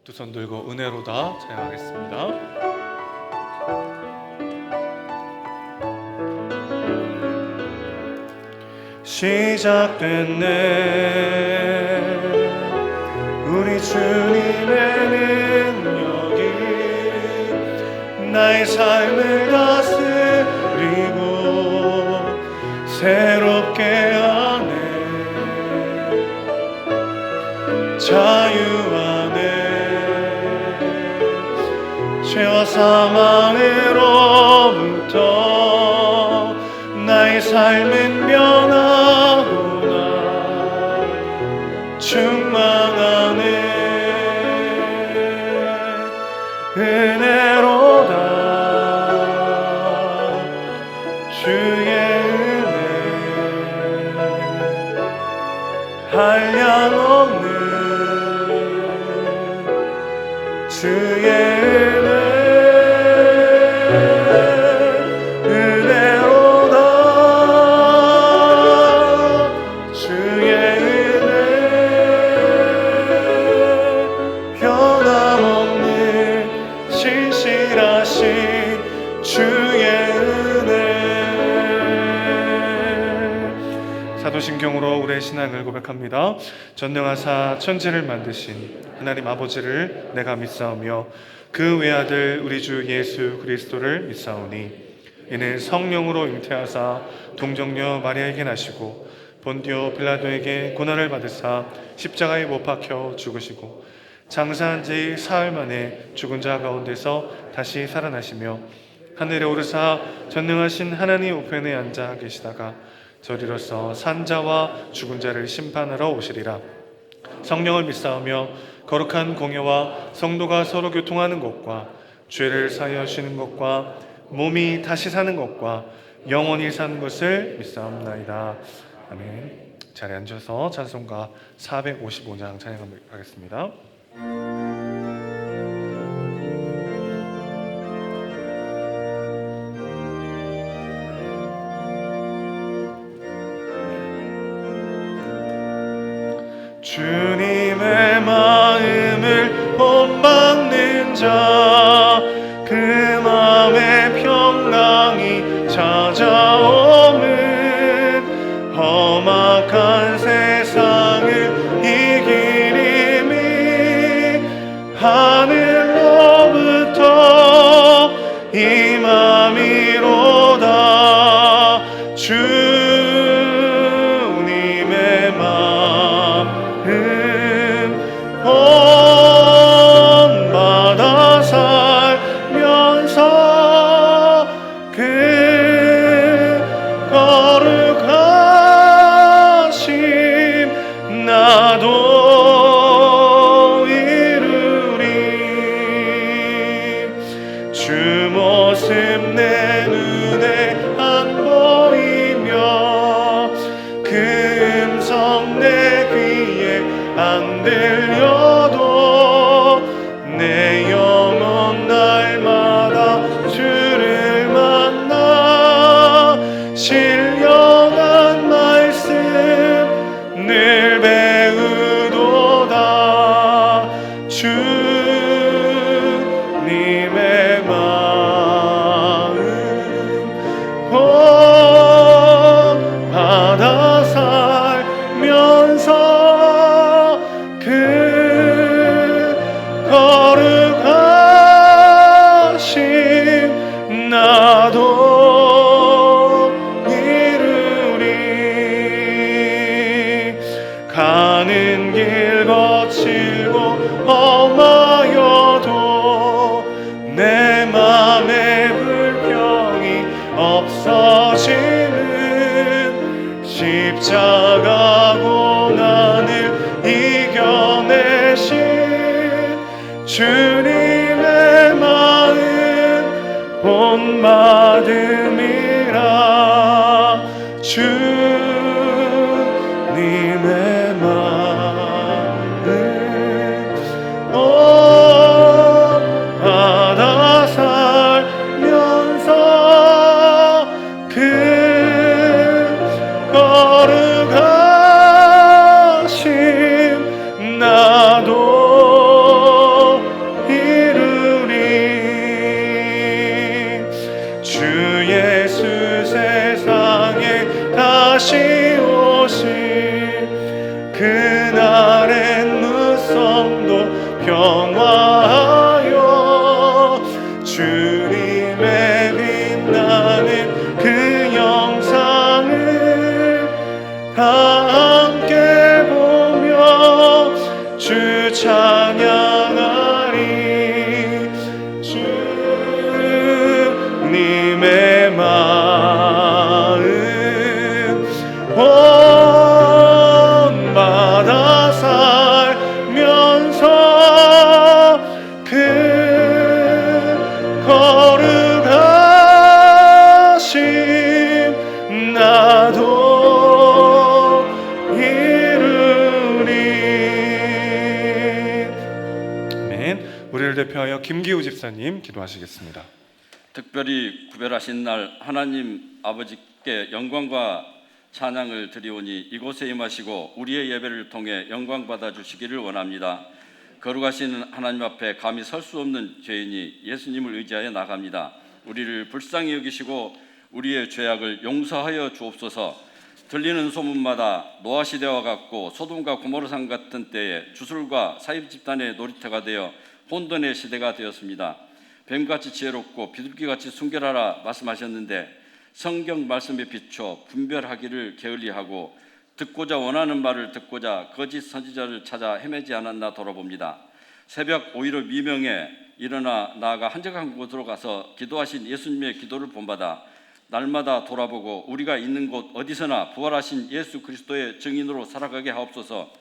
두 손 들고 은혜로다 찬양하겠습니다. 시작됐네 우리 주님의 능력이 나의 삶을 다스리고 새롭게 하네. 자유 안에 죄와 사망으로부터 나의 삶은 변하구나. 충만하네 은혜로다 주의 은혜 한량없는 주의 은혜 은혜로다 주의 은혜 변함없는 신실하신 주의 은혜. 사도신경으로 우리의 신앙을 고백합니다. 전능하사 천지를 만드신 하나님 아버지를 내가 믿사오며 그 외아들 우리 주 예수 그리스도를 믿사오니 이는 성령으로 잉태하사 동정녀 마리아에게 나시고 본디오 빌라도에게 고난을 받으사 십자가에 못 박혀 죽으시고 장사한 지 사흘 만에 죽은 자 가운데서 다시 살아나시며 하늘에 오르사 전능하신 하나님 우편에 앉아 계시다가 저리로서 산자와 죽은 자를 심판하러 오시리라. 성령을 믿사오며 거룩한 공예와 성도가 서로 교통하는 것과 죄를 사하여 주시는 것과 몸이 다시 사는 것과 영원히 사는 것을 믿사옵나이다. 아멘. 자리에 앉아서 찬송가 455장 찬양하겠습니다. 주님의 마음을 본받는 자 그 마음에 평강이 찾아오는 험악한 세상을 이길 힘이 하늘로부터 임함이로다. 주님의 마음 본받아 살면서 그 거룩하심 나도 이루리. 주 모습 내 눈에 안 보이며 그 음성 내 귀에 안 들려도 내 영혼 날마다 주를 만나 신령한 말씀 늘 배우도다. 주님의 마음 본받아 살면서 그 거룩하심 나도 이루리. 가는 길 거칠고 험하여도 내 맘에 불평이 없어지는 십자가 고난을 이겨내신 주님의 마음 본받음이라. 주님의 마음 본받아 살면서 그 거룩하심 나도 평화하여 주님의 빛나는 그 영상을 다 함께 보며 주 찬양하리. 주님의 마음 본받아 살면서 그 거룩하심 나도 이루리. 아멘. 우리를 대표하여 김기우 집사님 기도하시겠습니다. 특별히 구별하신 날 하나님 아버지께 영광과 찬양을 드리오니 이곳에 임하시고 우리의 예배를 통해 영광 받아 주시기를 원합니다. 거룩하신 하나님 앞에 감히 설 수 없는 죄인이 예수님을 의지하여 나갑니다. 우리를 불쌍히 여기시고 우리의 죄악을 용서하여 주옵소서. 들리는 소문마다 노아 시대와 같고 소돔과 고모르산 같은 때에 주술과 사입 집단의 놀이터가 되어 혼돈의 시대가 되었습니다. 뱀같이 지혜롭고 비둘기같이 순결하라 말씀하셨는데 성경 말씀에 비춰 분별하기를 게을리하고 듣고자 원하는 말을 듣고자 거짓 선지자를 찾아 헤매지 않았나 돌아봅니다. 새벽 5일의 미명에 일어나 나아가 한적한 곳으로 가서 기도하신 예수님의 기도를 본받아 날마다 돌아보고 우리가 있는 곳 어디서나 부활하신 예수 그리스도의 증인으로 살아가게 하옵소서.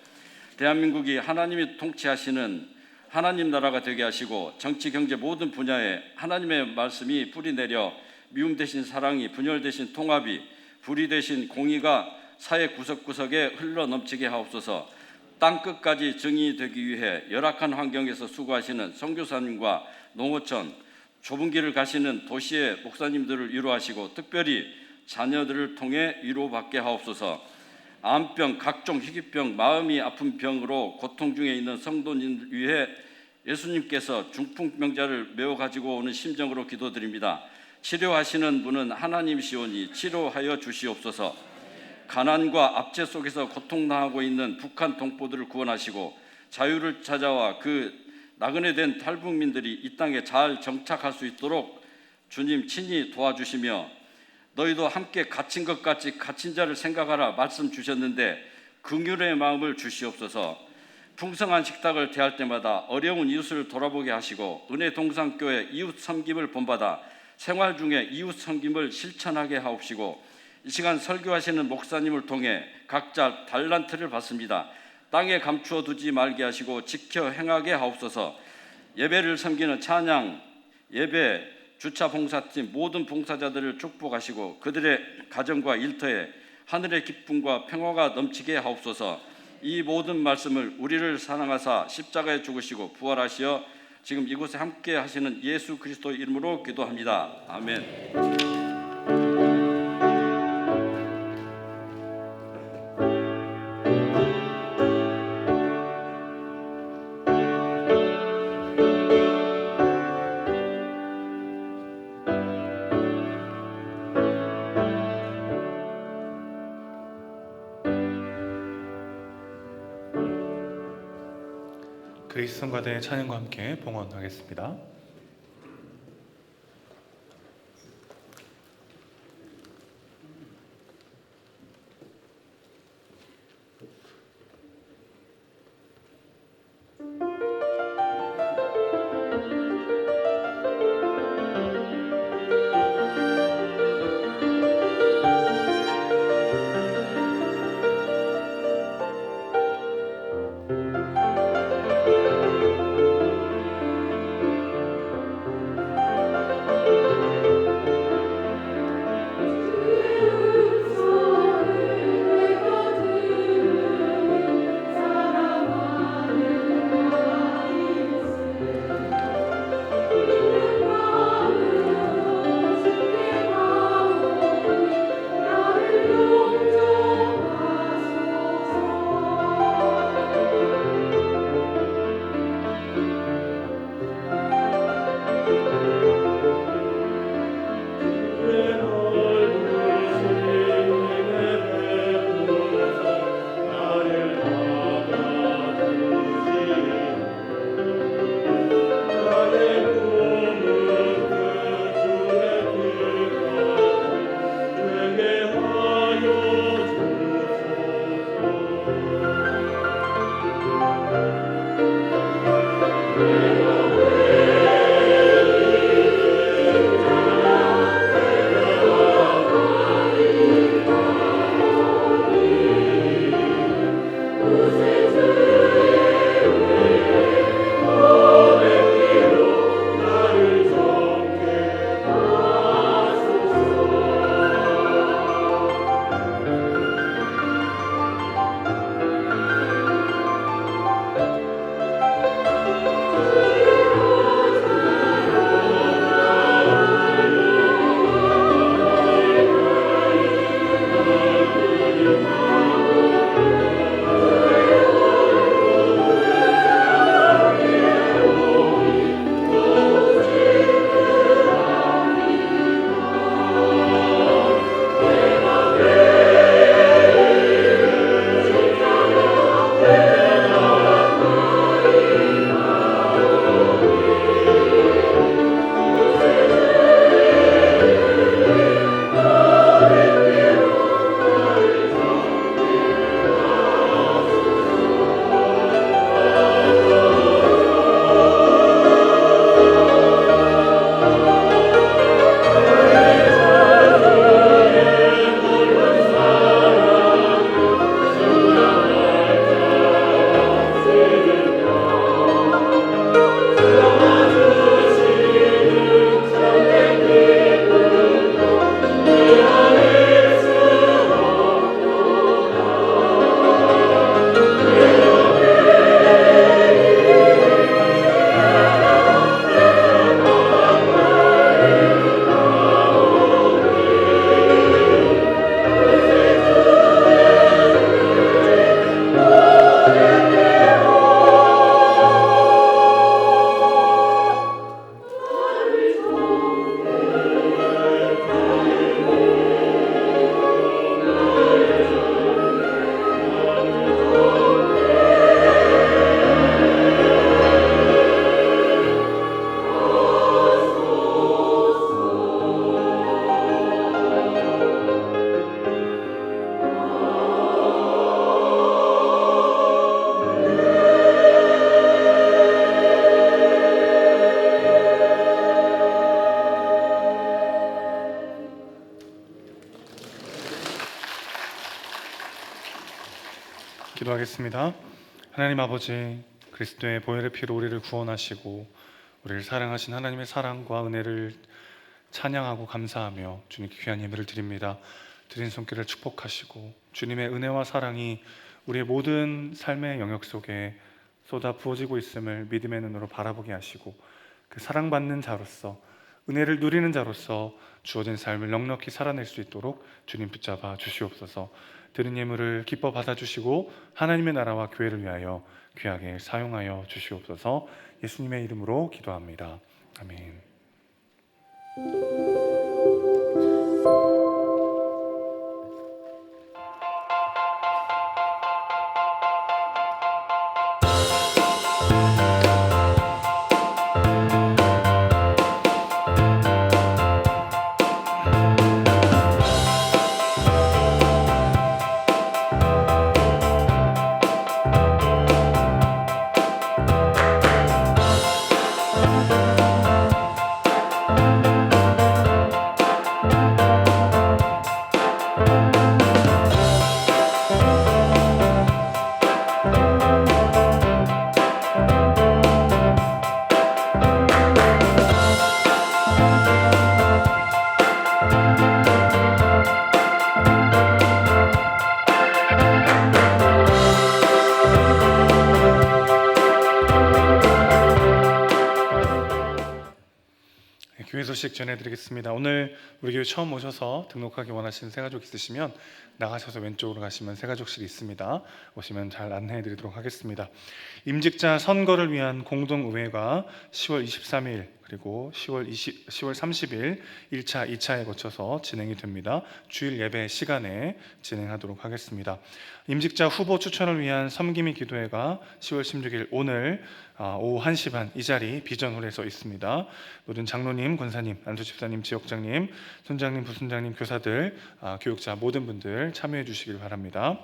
대한민국이 하나님이 통치하시는 하나님 나라가 되게 하시고 정치, 경제 모든 분야에 하나님의 말씀이 뿌리 내려 미움 대신 사랑이, 분열 대신 통합이, 불의 대신 공의가 사회 구석구석에 흘러 넘치게 하옵소서. 땅끝까지 정의되기 위해 열악한 환경에서 수고하시는 선교사님과 농어촌, 좁은 길을 가시는 도시의 목사님들을 위로하시고 특별히 자녀들을 통해 위로받게 하옵소서. 암병, 각종 희귀병, 마음이 아픈 병으로 고통 중에 있는 성도님을 위해 예수님께서 중풍병자를 메워 가지고 오는 심정으로 기도드립니다. 치료하시는 분은 하나님이시오니 치료하여 주시옵소서. 가난과 압제 속에서 고통당하고 있는 북한 동포들을 구원하시고 자유를 찾아와 그 나그네 된 탈북민들이 이 땅에 잘 정착할 수 있도록 주님 친히 도와주시며 너희도 함께 갇힌 것 같이 갇힌 자를 생각하라 말씀 주셨는데 긍휼의 마음을 주시옵소서. 풍성한 식탁을 대할 때마다 어려운 이웃을 돌아보게 하시고 은혜 동산교회 이웃 섬김을 본받아 생활 중에 이웃 섬김을 실천하게 하옵시고 이 시간 설교하시는 목사님을 통해 각자 달란트를 받습니다. 땅에 감추어 두지 말게 하시고 지켜 행하게 하옵소서. 예배를 섬기는 찬양, 예배, 주차 봉사팀 모든 봉사자들을 축복하시고 그들의 가정과 일터에 하늘의 기쁨과 평화가 넘치게 하옵소서. 이 모든 말씀을 우리를 사랑하사 십자가에 죽으시고 부활하시어 지금 이곳에 함께 하시는 예수 그리스도 이름으로 기도합니다. 아멘. 그리스도 성가대의 찬양과 함께 봉헌하겠습니다. 기도하겠습니다. 하나님 아버지, 그리스도의 보혈의 피로 우리를 구원하시고 우리를 사랑하신 하나님의 사랑과 은혜를 찬양하고 감사하며 주님께 귀한 예배를 드립니다. 드린 손길을 축복하시고 주님의 은혜와 사랑이 우리의 모든 삶의 영역 속에 쏟아 부어지고 있음을 믿음의 눈으로 바라보게 하시고 그 사랑받는 자로서, 은혜를 누리는 자로서 주어진 삶을 넉넉히 살아낼 수 있도록 주님 붙잡아 주시옵소서. 드린 예물을 기뻐 받아주시고 하나님의 나라와 교회를 위하여 귀하게 사용하여 주시옵소서. 예수님의 이름으로 기도합니다. 아멘. 교회 소식 전해드리겠습니다. 오늘 우리 교회 처음 오셔서 등록하기 원하시는 새가족 있으시면 나가셔서 왼쪽으로 가시면 새가족실이 있습니다. 오시면 잘 안내해드리도록 하겠습니다. 임직자 선거를 위한 공동의회가 10월 23일 그리고 10월 30일 1차, 2차에 거쳐서 진행이 됩니다. 주일 예배 시간에 진행하도록 하겠습니다. 임직자 후보 추천을 위한 섬김이 기도회가 10월 16일 오늘 오후 1시 반 이 자리 비전홀에서 있습니다. 모든 장로님, 권사님, 안수집사님, 지역장님, 선장님, 부순장님, 교사들, 교육자 모든 분들 참여해 주시길 바랍니다.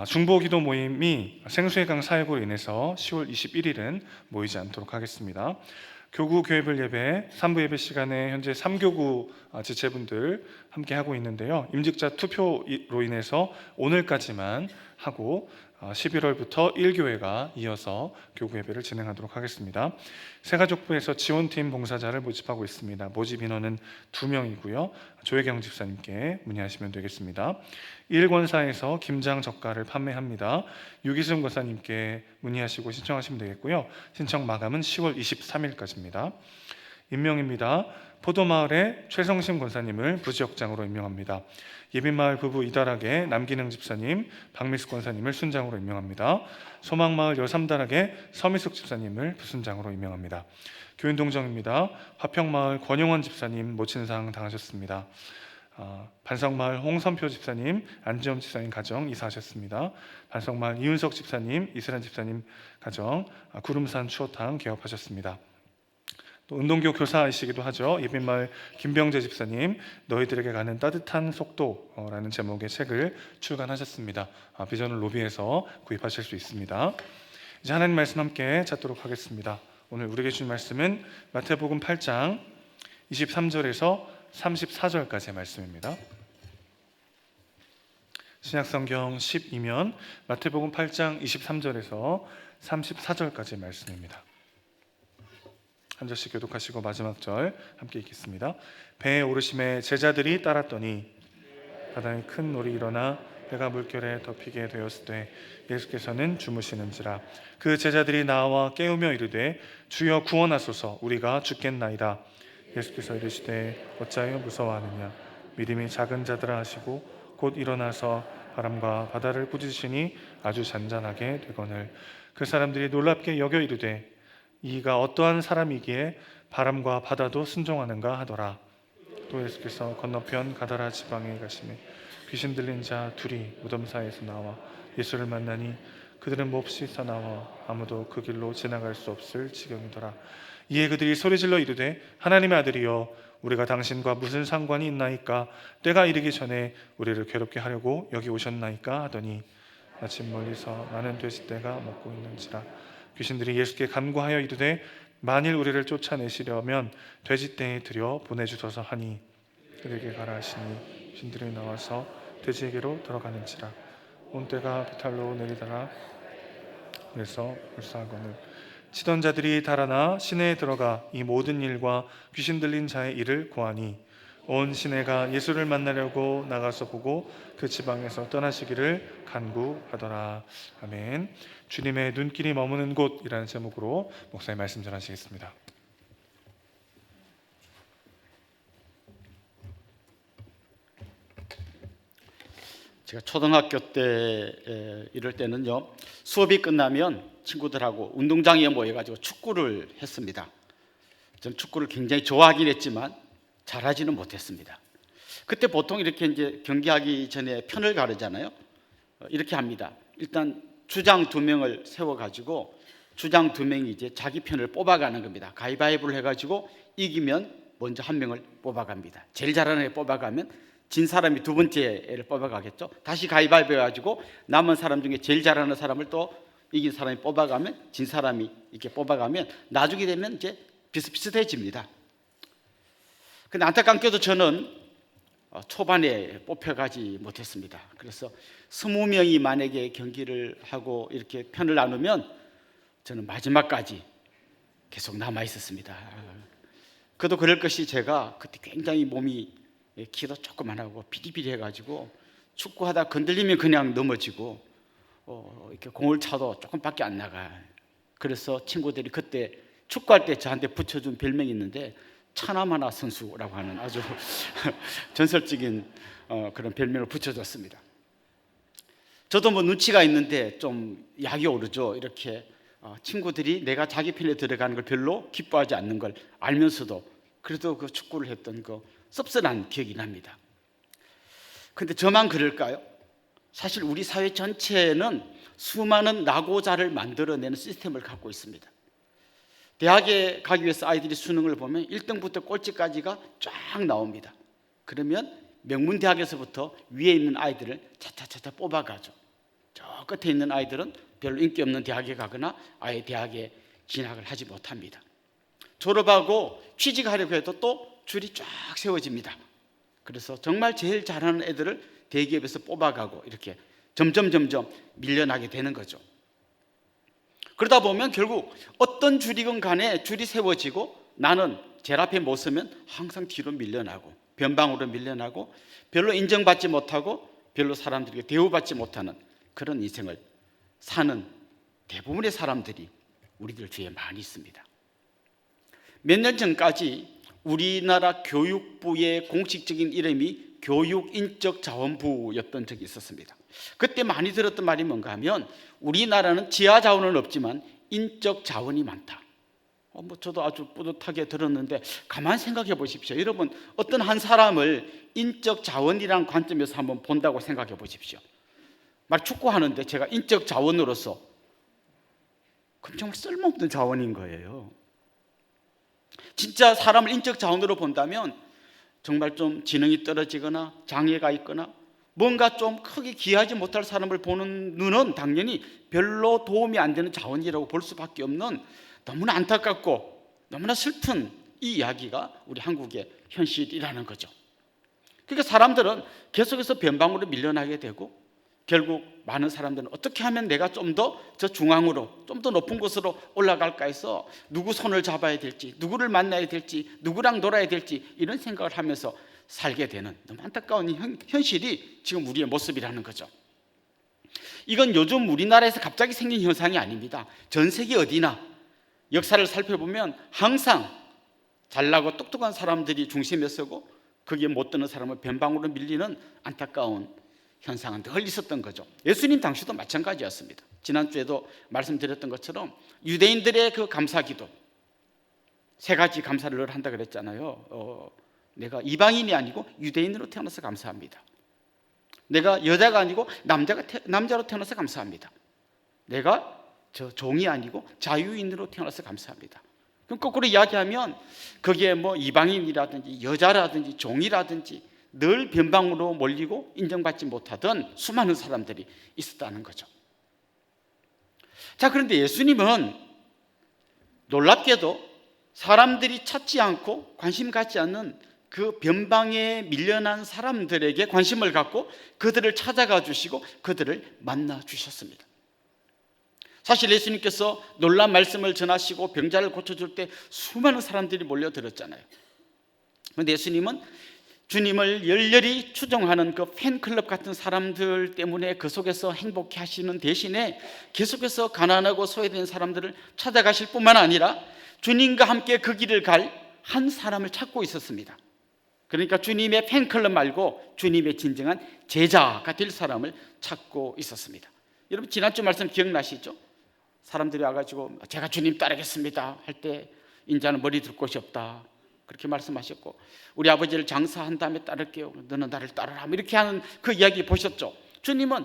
중보기도 모임이 생수해강 사역으로 인해서 10월 21일은 모이지 않도록 하겠습니다. 교구 교회별 예배 3부 예배 시간에 현재 3교구 지체분들 함께 하고 있는데요. 임직자 투표로 인해서 오늘까지만 하고 11월부터 1교회가 이어서 교구 예배를 진행하도록 하겠습니다. 새가족부에서 지원팀 봉사자를 모집하고 있습니다. 모집 인원은 2명이고요. 조혜경 집사님께 문의하시면 되겠습니다. 1권사에서 김장 젓갈을 판매합니다. 유기순 권사님께 문의하시고 신청하시면 되겠고요. 신청 마감은 10월 23일까지입니다. 임명입니다. 포도마을의 최성심 권사님을 부지역장으로 임명합니다. 예빈마을 부부 이다락의 남기능 집사님, 박미숙 권사님을 순장으로 임명합니다. 소망마을 여삼다락의 서미숙 집사님을 부순장으로 임명합니다. 교인동정입니다. 화평마을 권용원 집사님 모친상 당하셨습니다. 반석마을 홍선표 집사님, 안지엄 집사님 가정 이사하셨습니다. 반석마을 이윤석 집사님, 이슬한 집사님 가정 구름산 추어탕 개업하셨습니다. 또 운동교 교사이시기도 하죠. 예빈마을 김병재 집사님, 너희들에게 가는 따뜻한 속도라는 제목의 책을 출간하셨습니다. 비전을 로비에서 구입하실 수 있습니다. 이제 하나님 말씀 함께 찾도록 하겠습니다. 오늘 우리에게 주신 말씀은 마태복음 8장 23절에서 34절까지의 말씀입니다. 신약성경 12면 마태복음 8장 23절에서 34절까지의 말씀입니다. 한 절씩 교독하시고 마지막 절 함께 읽겠습니다. 배에 오르심에 제자들이 따랐더니 바다에 큰 놀이 일어나 배가 물결에 덮이게 되었을 때 예수께서는 주무시는지라. 그 제자들이 나와 깨우며 이르되 주여 구원하소서, 우리가 죽겠나이다. 예수께서 이르시되 어찌하여 무서워하느냐, 믿음이 작은 자들아 하시고 곧 일어나서 바람과 바다를 꾸짖으시니 아주 잔잔하게 되거늘. 그 사람들이 놀랍게 여겨 이르되 이가 어떠한 사람이기에 바람과 바다도 순종하는가 하더라. 또 예수께서 건너편 가다라 지방에 가시매 귀신 들린 자 둘이 무덤 사이에서 나와 예수를 만나니 그들은 몹시 사나워 아무도 그 길로 지나갈 수 없을 지경이더라. 이에 그들이 소리질러 이르되 하나님의 아들이여 우리가 당신과 무슨 상관이 있나이까? 때가 이르기 전에 우리를 괴롭게 하려고 여기 오셨나이까? 하더니 마침 멀리서 많은 돼지떼가 먹고 있는지라. 귀신들이 예수께 간구하여 이르되 만일 우리를 쫓아내시려면 돼지떼에 들여 보내주소서 하니 그들에게 가라 하시니 귀신들이 나와서 돼지에게로 들어가는지라. 온 때가 비탈로 내리더라. 그래서 불쌍하거늘 치던 자들이 달아나 시내에 들어가 이 모든 일과 귀신 들린 자의 일을 고하니 온 시내가 예수를 만나려고 나가서 보고 그 지방에서 떠나시기를 간구하더라. 아멘. 주님의 눈길이 머무는 곳이라는 제목으로 목사님 말씀 전하시겠습니다. 제가 초등학교 때 이럴 때는요, 수업이 끝나면 친구들하고 운동장에 모여가지고 축구를 했습니다. 전 축구를 굉장히 좋아하긴 했지만 잘하지는 못했습니다. 그때 보통 이렇게 이제 경기하기 전에 편을 가르잖아요. 이렇게 합니다. 일단 주장 2명을 세워가지고 주장 2명이 이제 자기 편을 뽑아가는 겁니다. 가위바위보를 해가지고 이기면 먼저 1명을 뽑아갑니다. 제일 잘하는 애 뽑아가면 진 사람이 2번째 애를 뽑아가겠죠. 다시 가위바위보 해가지고 남은 사람 중에 제일 잘하는 사람을 또 이긴 사람이 뽑아가면 진 사람이 이렇게 뽑아가면 나중에 되면 이제 비슷비슷해집니다. 근데 안타깝게도 저는 초반에 뽑혀가지 못했습니다. 그래서 20명이 만약에 경기를 하고 이렇게 편을 나누면 저는 마지막까지 계속 남아 있었습니다. 그도 그럴 것이 제가 그때 굉장히 몸이 키도 조금 안 하고 비리비리 해가지고 축구하다 건들리면 그냥 넘어지고 이렇게 공을 차도 조금밖에 안 나가. 그래서 친구들이 그때 축구할 때 저한테 붙여준 별명이 있는데 차나마나 선수라고 하는 아주 전설적인 그런 별명을 붙여줬습니다. 저도 뭐 눈치가 있는데 좀 약이 오르죠. 이렇게 친구들이 내가 자기 편에 들어가는 걸 별로 기뻐하지 않는 걸 알면서도 그래도 그 축구를 했던 그 씁쓸한 기억이 납니다. 근데 저만 그럴까요? 사실 우리 사회 전체는 수많은 낙오자를 만들어내는 시스템을 갖고 있습니다. 대학에 가기 위해서 아이들이 수능을 보면 1등부터 꼴찌까지가 쫙 나옵니다. 그러면 명문대학에서부터 위에 있는 아이들을 차차차차 뽑아가죠. 저 끝에 있는 아이들은 별로 인기 없는 대학에 가거나 아예 대학에 진학을 하지 못합니다. 졸업하고 취직하려고 해도 또 줄이 쫙 세워집니다. 그래서 정말 제일 잘하는 애들을 대기업에서 뽑아가고 이렇게 점점 밀려나게 되는 거죠. 그러다 보면 결국 어떤 줄이건 간에 줄이 세워지고 나는 제일 앞에 못 서면 항상 뒤로 밀려나고 변방으로 밀려나고 별로 인정받지 못하고 별로 사람들에게 대우받지 못하는 그런 인생을 사는 대부분의 사람들이 우리들 주위에 많이 있습니다. 몇 년 전까지 우리나라 교육부의 공식적인 이름이 교육인적자원부였던 적이 있었습니다. 그때 많이 들었던 말이 뭔가 하면 우리나라는 지하 자원은 없지만 인적 자원이 많다. 저도 아주 뿌듯하게 들었는데 가만 생각해 보십시오. 여러분 어떤 한 사람을 인적 자원이라는 관점에서 한번 본다고 생각해 보십시오. 막 축구하는데 제가 인적 자원으로서 그럼 정말 쓸모없는 자원인 거예요. 진짜 사람을 인적 자원으로 본다면 정말 좀 지능이 떨어지거나 장애가 있거나 뭔가 좀 크게 기여하지 못할 사람을 보는 눈은 당연히 별로 도움이 안 되는 자원이라고 볼 수밖에 없는 너무나 안타깝고 너무나 슬픈 이 이야기가 우리 한국의 현실이라는 거죠. 그러니까 사람들은 계속해서 변방으로 밀려나게 되고 결국 많은 사람들은 어떻게 하면 내가 좀 더 저 중앙으로 좀 더 높은 곳으로 올라갈까 해서 누구 손을 잡아야 될지 누구를 만나야 될지 누구랑 놀아야 될지 이런 생각을 하면서 살게 되는 너무 안타까운 현실이 지금 우리의 모습이라는 거죠. 이건 요즘 우리나라에서 갑자기 생긴 현상이 아닙니다. 전 세계 어디나 역사를 살펴보면 항상 잘나고 똑똑한 사람들이 중심에 서고 거기에 못 드는 사람을 변방으로 밀리는 안타까운 현상은 늘 있었던 거죠. 예수님 당시도 마찬가지였습니다. 지난주에도 말씀드렸던 것처럼 유대인들의 그 감사기도 3가지 감사를 늘 한다 그랬잖아요. 내가 이방인이 아니고 유대인으로 태어나서 감사합니다. 내가 여자가 아니고 남자로 태어나서 감사합니다. 내가 저 종이 아니고 자유인으로 태어나서 감사합니다. 그럼 거꾸로 이야기하면 거기에 뭐 이방인이라든지 여자라든지 종이라든지 늘 변방으로 몰리고 인정받지 못하던 수많은 사람들이 있었다는 거죠. 자, 그런데 예수님은 놀랍게도 사람들이 찾지 않고 관심 갖지 않는 그 변방에 밀려난 사람들에게 관심을 갖고 그들을 찾아가 주시고 그들을 만나 주셨습니다. 사실 예수님께서 놀라운 말씀을 전하시고 병자를 고쳐줄 때 수많은 사람들이 몰려들었잖아요. 그런데 예수님은 주님을 열렬히 추종하는 그 팬클럽 같은 사람들 때문에 그 속에서 행복해 하시는 대신에 계속해서 가난하고 소외된 사람들을 찾아가실 뿐만 아니라 주님과 함께 그 길을 갈 한 사람을 찾고 있었습니다. 그러니까 주님의 팬클럽 말고 주님의 진정한 제자가 될 사람을 찾고 있었습니다. 여러분 지난주 말씀 기억나시죠? 사람들이 와가지고 제가 주님 따르겠습니다 할 때 인자는 머리 둘 곳이 없다 그렇게 말씀하셨고, 우리 아버지를 장사한 다음에 따를게요, 너는 나를 따르라, 이렇게 하는 그 이야기 보셨죠? 주님은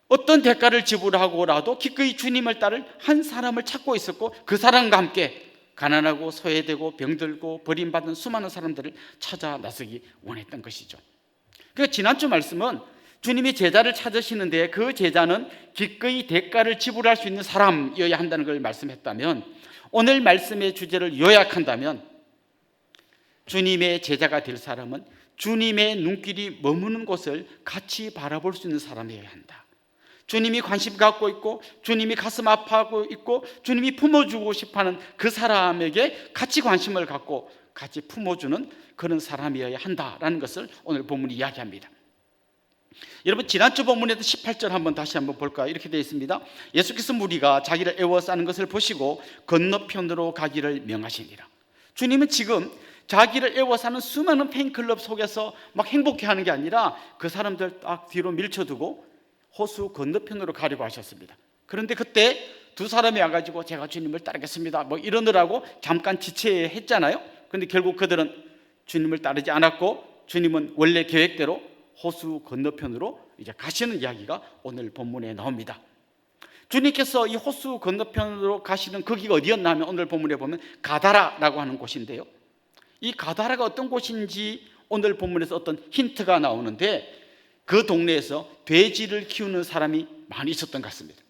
어떤 대가를 지불하고라도 기꺼이 주님을 따를 한 사람을 찾고 있었고, 그 사람과 함께 가난하고 소외되고 병들고 버림받은 수많은 사람들을 찾아 나서기 원했던 것이죠. 그러니까 지난주 말씀은 주님이 제자를 찾으시는데 그 제자는 기꺼이 대가를 지불할 수 있는 사람이어야 한다는 걸 말씀했다면, 오늘 말씀의 주제를 요약한다면 주님의 제자가 될 사람은 주님의 눈길이 머무는 곳을 같이 바라볼 수 있는 사람이어야 한다. 주님이 관심 갖고 있고 주님이 가슴 아파하고 있고 주님이 품어주고 싶어하는 그 사람에게 같이 관심을 갖고 같이 품어주는 그런 사람이어야 한다라는 것을 오늘 본문이 이야기합니다. 여러분 지난주 본문에도 18절 다시 한번 볼까요? 이렇게 되어 있습니다. 예수께서 무리가 자기를 애워싸는 것을 보시고 건너편으로 가기를 명하시니라. 주님은 지금 자기를 애워싸는 수많은 팬클럽 속에서 막 행복해하는 게 아니라 그 사람들 딱 뒤로 밀쳐두고 호수 건너편으로 가려고 하셨습니다. 그런데 그때 두 사람이 와가지고 제가 주님을 따르겠습니다 이러느라고 잠깐 지체했잖아요. 그런데 결국 그들은 주님을 따르지 않았고 주님은 원래 계획대로 호수 건너편으로 이제 가시는 이야기가 오늘 본문에 나옵니다. 주님께서 이 호수 건너편으로 가시는 거기가 어디였나 하면 오늘 본문에 보면 가다라라고 하는 곳인데요, 이 가다라가 어떤 곳인지 오늘 본문에서 어떤 힌트가 나오는데, 그 동네에서 돼지를 키우는 사람이 많이 있었던 것 같습니다.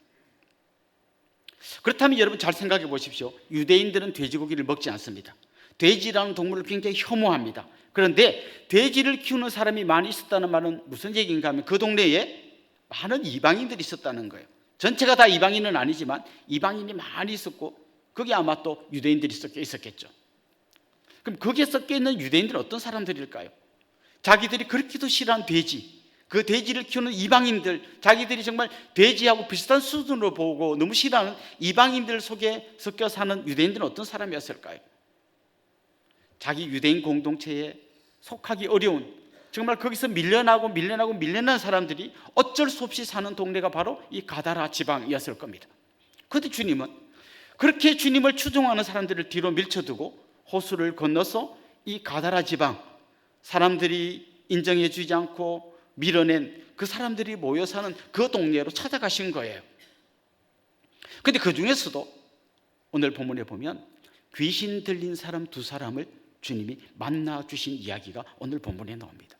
그렇다면 여러분 잘 생각해 보십시오. 유대인들은 돼지고기를 먹지 않습니다. 돼지라는 동물을 굉장히 혐오합니다. 그런데 돼지를 키우는 사람이 많이 있었다는 말은 무슨 얘기인가 하면 그 동네에 많은 이방인들이 있었다는 거예요. 전체가 다 이방인은 아니지만 이방인이 많이 있었고 거기 아마 또 유대인들이 섞여 있었겠죠. 그럼 거기에 섞여 있는 유대인들은 어떤 사람들일까요? 자기들이 그렇게도 싫어하는 돼지, 그 돼지를 키우는 이방인들, 자기들이 정말 돼지하고 비슷한 수준으로 보고 너무 싫어하는 이방인들 속에 섞여 사는 유대인들은 어떤 사람이었을까요? 자기 유대인 공동체에 속하기 어려운, 정말 거기서 밀려난 사람들이 어쩔 수 없이 사는 동네가 바로 이 가다라 지방이었을 겁니다. 그런데 주님은 그렇게 주님을 추종하는 사람들을 뒤로 밀쳐두고 호수를 건너서 이 가다라 지방, 사람들이 인정해 주지 않고 밀어낸 그 사람들이 모여 사는 그 동네로 찾아가신 거예요. 그런데 그 중에서도 오늘 본문에 보면 귀신 들린 사람 두 사람을 주님이 만나 주신 이야기가 오늘 본문에 나옵니다.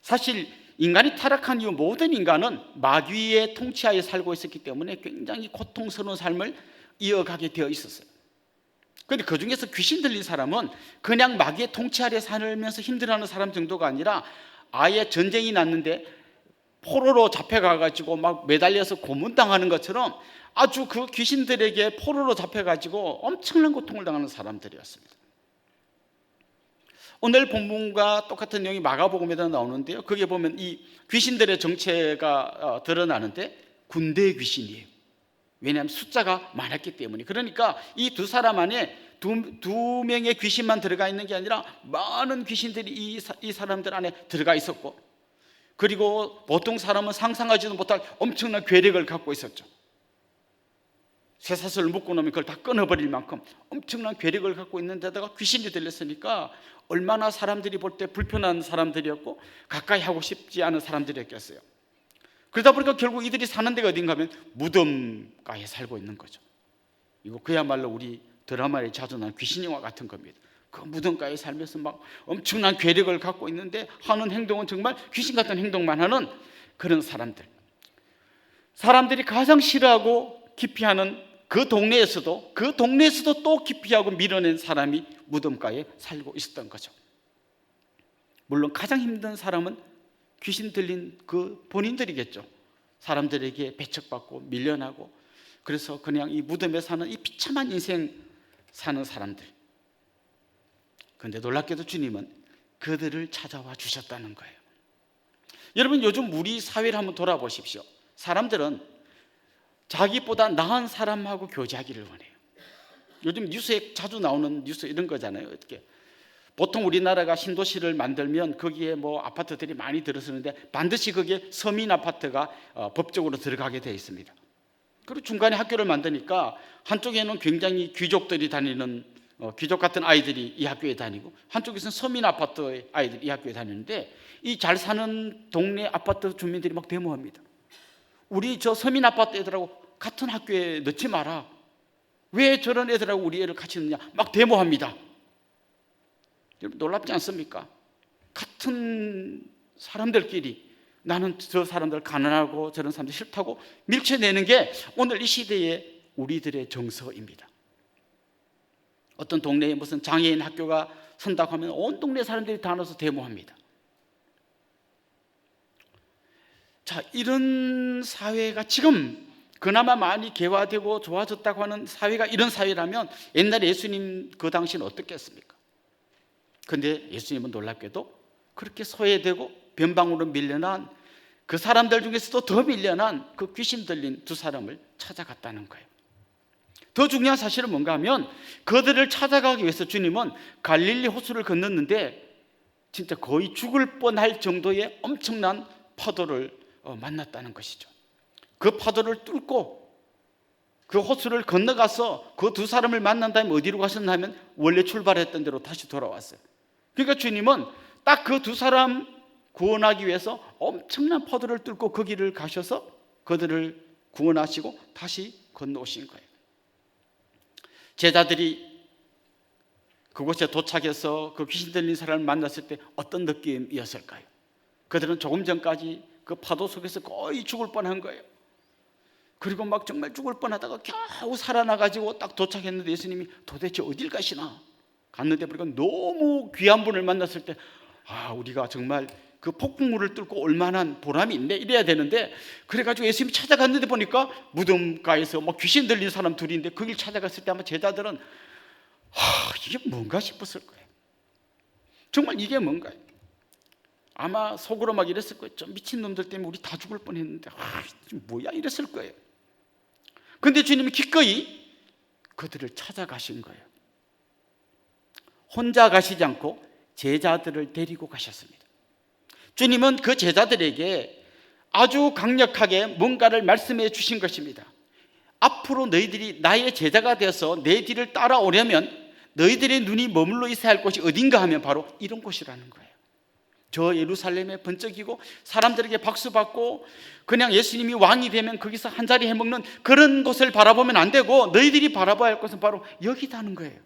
사실 인간이 타락한 이후 모든 인간은 마귀의 통치하에 살고 있었기 때문에 굉장히 고통스러운 삶을 이어가게 되어 있었어요. 그런데 그 중에서 귀신 들린 사람은 그냥 마귀의 통치 아래 살면서 힘들어하는 사람 정도가 아니라 아예 전쟁이 났는데 포로로 잡혀가가지고 막 매달려서 고문당하는 것처럼 아주 그 귀신들에게 포로로 잡혀가지고 엄청난 고통을 당하는 사람들이었습니다. 오늘 본문과 똑같은 내용이 마가복음에도 나오는데요, 거기에 보면 이 귀신들의 정체가 드러나는데 군대 귀신이에요. 왜냐하면 숫자가 많았기 때문에. 그러니까 이 두 사람 안에 두 명의 귀신만 들어가 있는 게 아니라 많은 귀신들이 이 사람들 안에 들어가 있었고, 그리고 보통 사람은 상상하지도 못할 엄청난 괴력을 갖고 있었죠. 쇠사슬을 묶고 놓으면 그걸 다 끊어버릴 만큼 엄청난 괴력을 갖고 있는 데다가 귀신이 들렸으니까 얼마나 사람들이 볼 때 불편한 사람들이었고 가까이 하고 싶지 않은 사람들이었겠어요. 그러다 보니까 결국 이들이 사는 데가 어딘가 하면 무덤가에 살고 있는 거죠. 이거 그야말로 우리 드라마에 자주 나오는 귀신 영화 같은 겁니다. 그 무덤가에 살면서 막 엄청난 괴력을 갖고 있는데 하는 행동은 정말 귀신 같은 행동만 하는 그런 사람들. 사람들이 가장 싫어하고 기피하는 그 동네에서도 또 기피하고 밀어낸 사람이 무덤가에 살고 있었던 거죠. 물론 가장 힘든 사람은 귀신 들린 그 본인들이겠죠. 사람들에게 배척받고 밀려나고, 그래서 그냥 이 무덤에 사는 이 비참한 인생 사는 사람들. 그런데 놀랍게도 주님은 그들을 찾아와 주셨다는 거예요. 여러분, 요즘 우리 사회를 한번 돌아보십시오. 사람들은 자기보다 나은 사람하고 교제하기를 원해요. 요즘 뉴스에 자주 나오는 뉴스 이런 거잖아요. 어떻게 보통 우리나라가 신도시를 만들면 거기에 뭐 아파트들이 많이 들어서는데 반드시 거기에 서민 아파트가 법적으로 들어가게 되어 있습니다. 그리고 중간에 학교를 만드니까 한쪽에는 굉장히 귀족들이 다니는 귀족 같은 아이들이 이 학교에 다니고, 한쪽에서는 서민 아파트의 아이들이 이 학교에 다니는데, 이 잘 사는 동네 아파트 주민들이 막 데모합니다. 우리 저 서민 아파트 애들하고 같은 학교에 넣지 마라. 왜 저런 애들하고 우리 애를 같이 넣느냐, 막 데모합니다. 여러분, 놀랍지 않습니까? 같은 사람들끼리 나는 저 사람들 가난하고 저런 사람들 싫다고 밀쳐내는 게 오늘 이 시대의 우리들의 정서입니다. 어떤 동네에 무슨 장애인 학교가 선다고 하면 온 동네 사람들이 다 나서 데모합니다. 자, 이런 사회가 지금 그나마 많이 개화되고 좋아졌다고 하는 사회가 이런 사회라면 옛날에 예수님 그 당시는 어떻겠습니까? 그런데 예수님은 놀랍게도 그렇게 소외되고 변방으로 밀려난 그 사람들 중에서도 더 밀려난 그 귀신 들린 두 사람을 찾아갔다는 거예요. 더 중요한 사실은 뭔가 하면 그들을 찾아가기 위해서 주님은 갈릴리 호수를 건넜는데 진짜 거의 죽을 뻔할 정도의 엄청난 파도를 만났다는 것이죠. 그 파도를 뚫고 그 호수를 건너가서 그 두 사람을 만난 다음에 어디로 가셨냐면 원래 출발했던 데로 다시 돌아왔어요. 그러니까 주님은 딱 그 두 사람 구원하기 위해서 엄청난 파도를 뚫고 그 길을 가셔서 그들을 구원하시고 다시 건너오신 거예요. 제자들이 그곳에 도착해서 그 귀신 들린 사람을 만났을 때 어떤 느낌이었을까요? 그들은 조금 전까지 그 파도 속에서 거의 죽을 뻔한 거예요. 그리고 막 정말 죽을 뻔하다가 겨우 살아나가지고 딱 도착했는데 예수님이 도대체 어딜 가시나 갔는데 보니까 너무 귀한 분을 만났을 때 우리가 정말 그 폭풍물을 뚫고 올만한 보람이 있네 이래야 되는데, 그래가지고 예수님이 찾아갔는데 보니까 무덤가에서 뭐 귀신 들린 사람 둘인데 그 길 찾아갔을 때 아마 제자들은 이게 뭔가 싶었을 거예요. 정말 이게 뭔가요? 아마 속으로 막 이랬을 거예요. 좀 미친 놈들 때문에 우리 다 죽을 뻔했는데 뭐야 이랬을 거예요. 그런데 주님이 기꺼이 그들을 찾아가신 거예요. 혼자 가시지 않고 제자들을 데리고 가셨습니다. 주님은 그 제자들에게 아주 강력하게 뭔가를 말씀해 주신 것입니다. 앞으로 너희들이 나의 제자가 되어서 내 뒤를 따라오려면 너희들의 눈이 머물러 있어야 할 곳이 어딘가 하면 바로 이런 곳이라는 거예요. 저 예루살렘에 번쩍이고 사람들에게 박수받고 그냥 예수님이 왕이 되면 거기서 한 자리 해먹는 그런 곳을 바라보면 안 되고, 너희들이 바라봐야 할 곳은 바로 여기다는 거예요.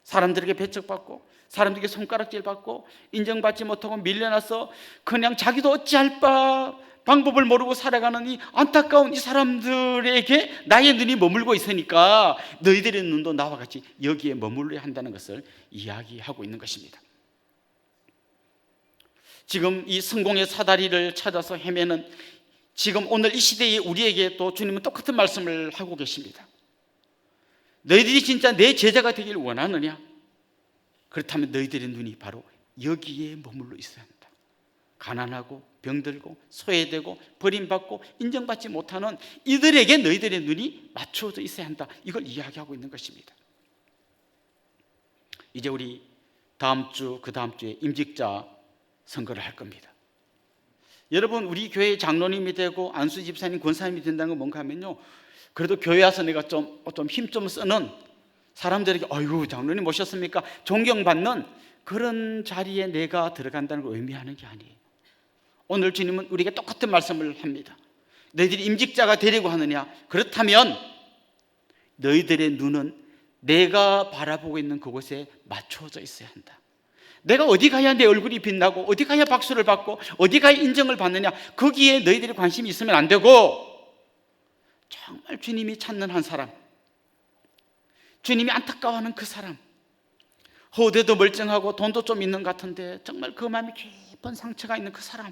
사람들에게 배척받고 사람들에게 손가락질 받고 인정받지 못하고 밀려나서 그냥 자기도 어찌할 바 방법을 모르고 살아가는 이 안타까운 이 사람들에게 나의 눈이 머물고 있으니까 너희들의 눈도 나와 같이 여기에 머물러야 한다는 것을 이야기하고 있는 것입니다. 지금 이 성공의 사다리를 찾아서 헤매는 지금 오늘 이 시대에 우리에게 또 주님은 똑같은 말씀을 하고 계십니다. 너희들이 진짜 내 제자가 되길 원하느냐? 그렇다면 너희들의 눈이 바로 여기에 머물러 있어야 한다. 가난하고 병들고 소외되고 버림받고 인정받지 못하는 이들에게 너희들의 눈이 맞춰져 있어야 한다. 이걸 이야기하고 있는 것입니다. 이제 우리 다음 주, 그 다음 주에 임직자 선거를 할 겁니다. 여러분, 우리 교회 장로님이 되고 안수 집사님, 권사님이 된다는 건 뭔가 하면요, 그래도 교회 와서 내가 좀 힘 좀 쓰는 사람들에게 아이고 장로님 모셨습니까? 존경받는 그런 자리에 내가 들어간다는 걸 의미하는 게 아니에요. 오늘 주님은 우리에게 똑같은 말씀을 합니다. 너희들이 임직자가 되려고 하느냐? 그렇다면 너희들의 눈은 내가 바라보고 있는 그곳에 맞춰져 있어야 한다. 내가 어디 가야 내 얼굴이 빛나고 어디 가야 박수를 받고 어디 가야 인정을 받느냐, 거기에 너희들이 관심이 있으면 안 되고 정말 주님이 찾는 한 사람, 주님이 안타까워하는 그 사람, 호대도 멀쩡하고 돈도 좀 있는 것 같은데 정말 그 마음이 깊은 상처가 있는 그 사람,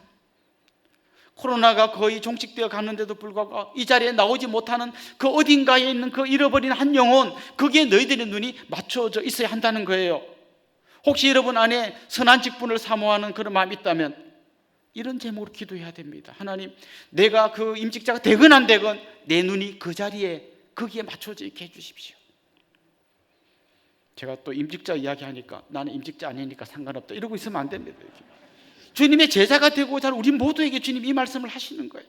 코로나가 거의 종식되어 가는데도 불구하고 이 자리에 나오지 못하는 그 어딘가에 있는 그 잃어버린 한 영혼, 거기에 너희들의 눈이 맞춰져 있어야 한다는 거예요. 혹시 여러분 안에 선한 직분을 사모하는 그런 마음이 있다면 이런 제목으로 기도해야 됩니다. 하나님, 내가 그 임직자가 되건 안 되건 내 눈이 그 자리에 거기에 맞춰져 있게 해주십시오. 제가 또 임직자 이야기하니까 나는 임직자 아니니까 상관없다 이러고 있으면 안 됩니다. 주님의 제자가 되고자 하는 우리 모두에게 주님이 이 말씀을 하시는 거예요.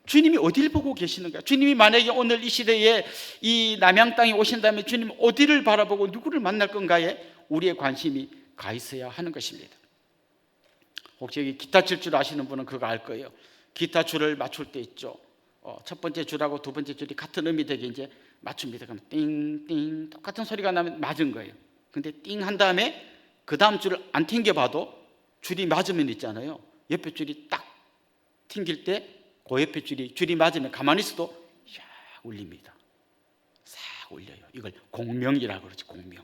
주님이 어디를 보고 계시는 거예요? 주님이 만약에 오늘 이 시대에 이 남양 땅에 오신다면 주님 어디를 바라보고 누구를 만날 건가에 우리의 관심이 가 있어야 하는 것입니다. 혹시 여기 기타 칠 줄 아시는 분은 그거 알 거예요. 기타 줄을 맞출 때 있죠. 첫 번째 줄하고 두 번째 줄이 같은 음이 되게 이제 맞춥니다. 그럼 띵띵 똑같은 소리가 나면 맞은 거예요. 근데 띵 한 다음에 그 다음 줄을 안 튕겨봐도 줄이 맞으면 있잖아요. 옆에 줄이 딱 튕길 때 그 옆에 줄이 맞으면 가만히 있어도 샥 울립니다. 싹 울려요. 이걸 공명이라고 그러지. 공명.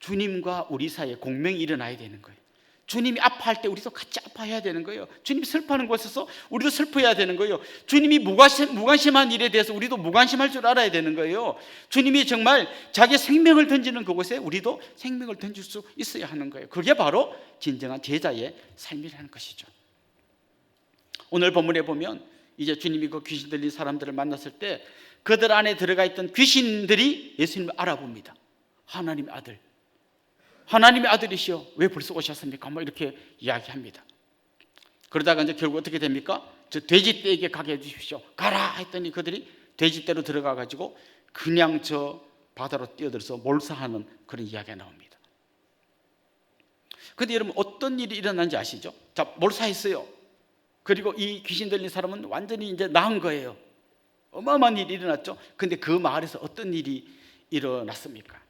주님과 우리 사이에 공명이 일어나야 되는 거예요. 주님이 아파할 때 우리도 같이 아파해야 되는 거예요. 주님이 슬퍼하는 곳에서 우리도 슬퍼해야 되는 거예요. 주님이 무관심한 일에 대해서 우리도 무관심할 줄 알아야 되는 거예요. 주님이 정말 자기 생명을 던지는 그곳에 우리도 생명을 던질 수 있어야 하는 거예요. 그게 바로 진정한 제자의 삶이라는 것이죠. 오늘 본문에 보면 이제 주님이 그 귀신 들린 사람들을 만났을 때 그들 안에 들어가 있던 귀신들이 예수님을 알아봅니다. 하나님의 아들, 하나님의 아들이시여 왜 벌써 오셨습니까? 뭐 이렇게 이야기합니다. 그러다가 이제 결국 어떻게 됩니까? 저 돼지떼에게 가게 해주십시오. 가라 했더니 그들이 돼지떼로 들어가 가지고 그냥 저 바다로 뛰어들어서 몰사하는 그런 이야기가 나옵니다. 그런데 여러분 어떤 일이 일어난지 아시죠? 자, 몰사했어요. 그리고 이 귀신 들린 사람은 완전히 이제 나은 거예요. 어마어마한 일이 일어났죠. 근데 그 마을에서 어떤 일이 일어났습니까?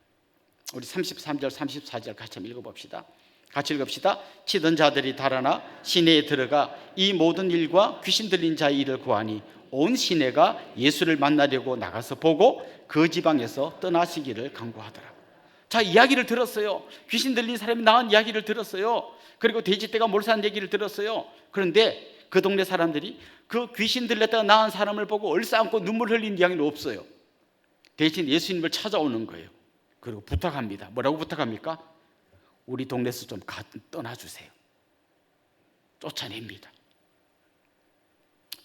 우리 33절 34절 같이 한번 읽어봅시다. 같이 읽읍시다. 치던 자들이 달아나 시내에 들어가 이 모든 일과 귀신 들린 자의 일을 구하니 온 시내가 예수를 만나려고 나가서 보고 그 지방에서 떠나시기를 간구하더라. 자, 이야기를 들었어요. 귀신 들린 사람이 나은 이야기를 들었어요. 그리고 돼지떼가 몰사한 얘기를 들었어요. 그런데 그 동네 사람들이 그 귀신 들렸다가 나은 사람을 보고 얼싸안고 눈물 흘린 이야기는 없어요. 대신 예수님을 찾아오는 거예요. 그리고 부탁합니다. 뭐라고 부탁합니까? 우리 동네에서 좀 떠나주세요. 쫓아냅니다.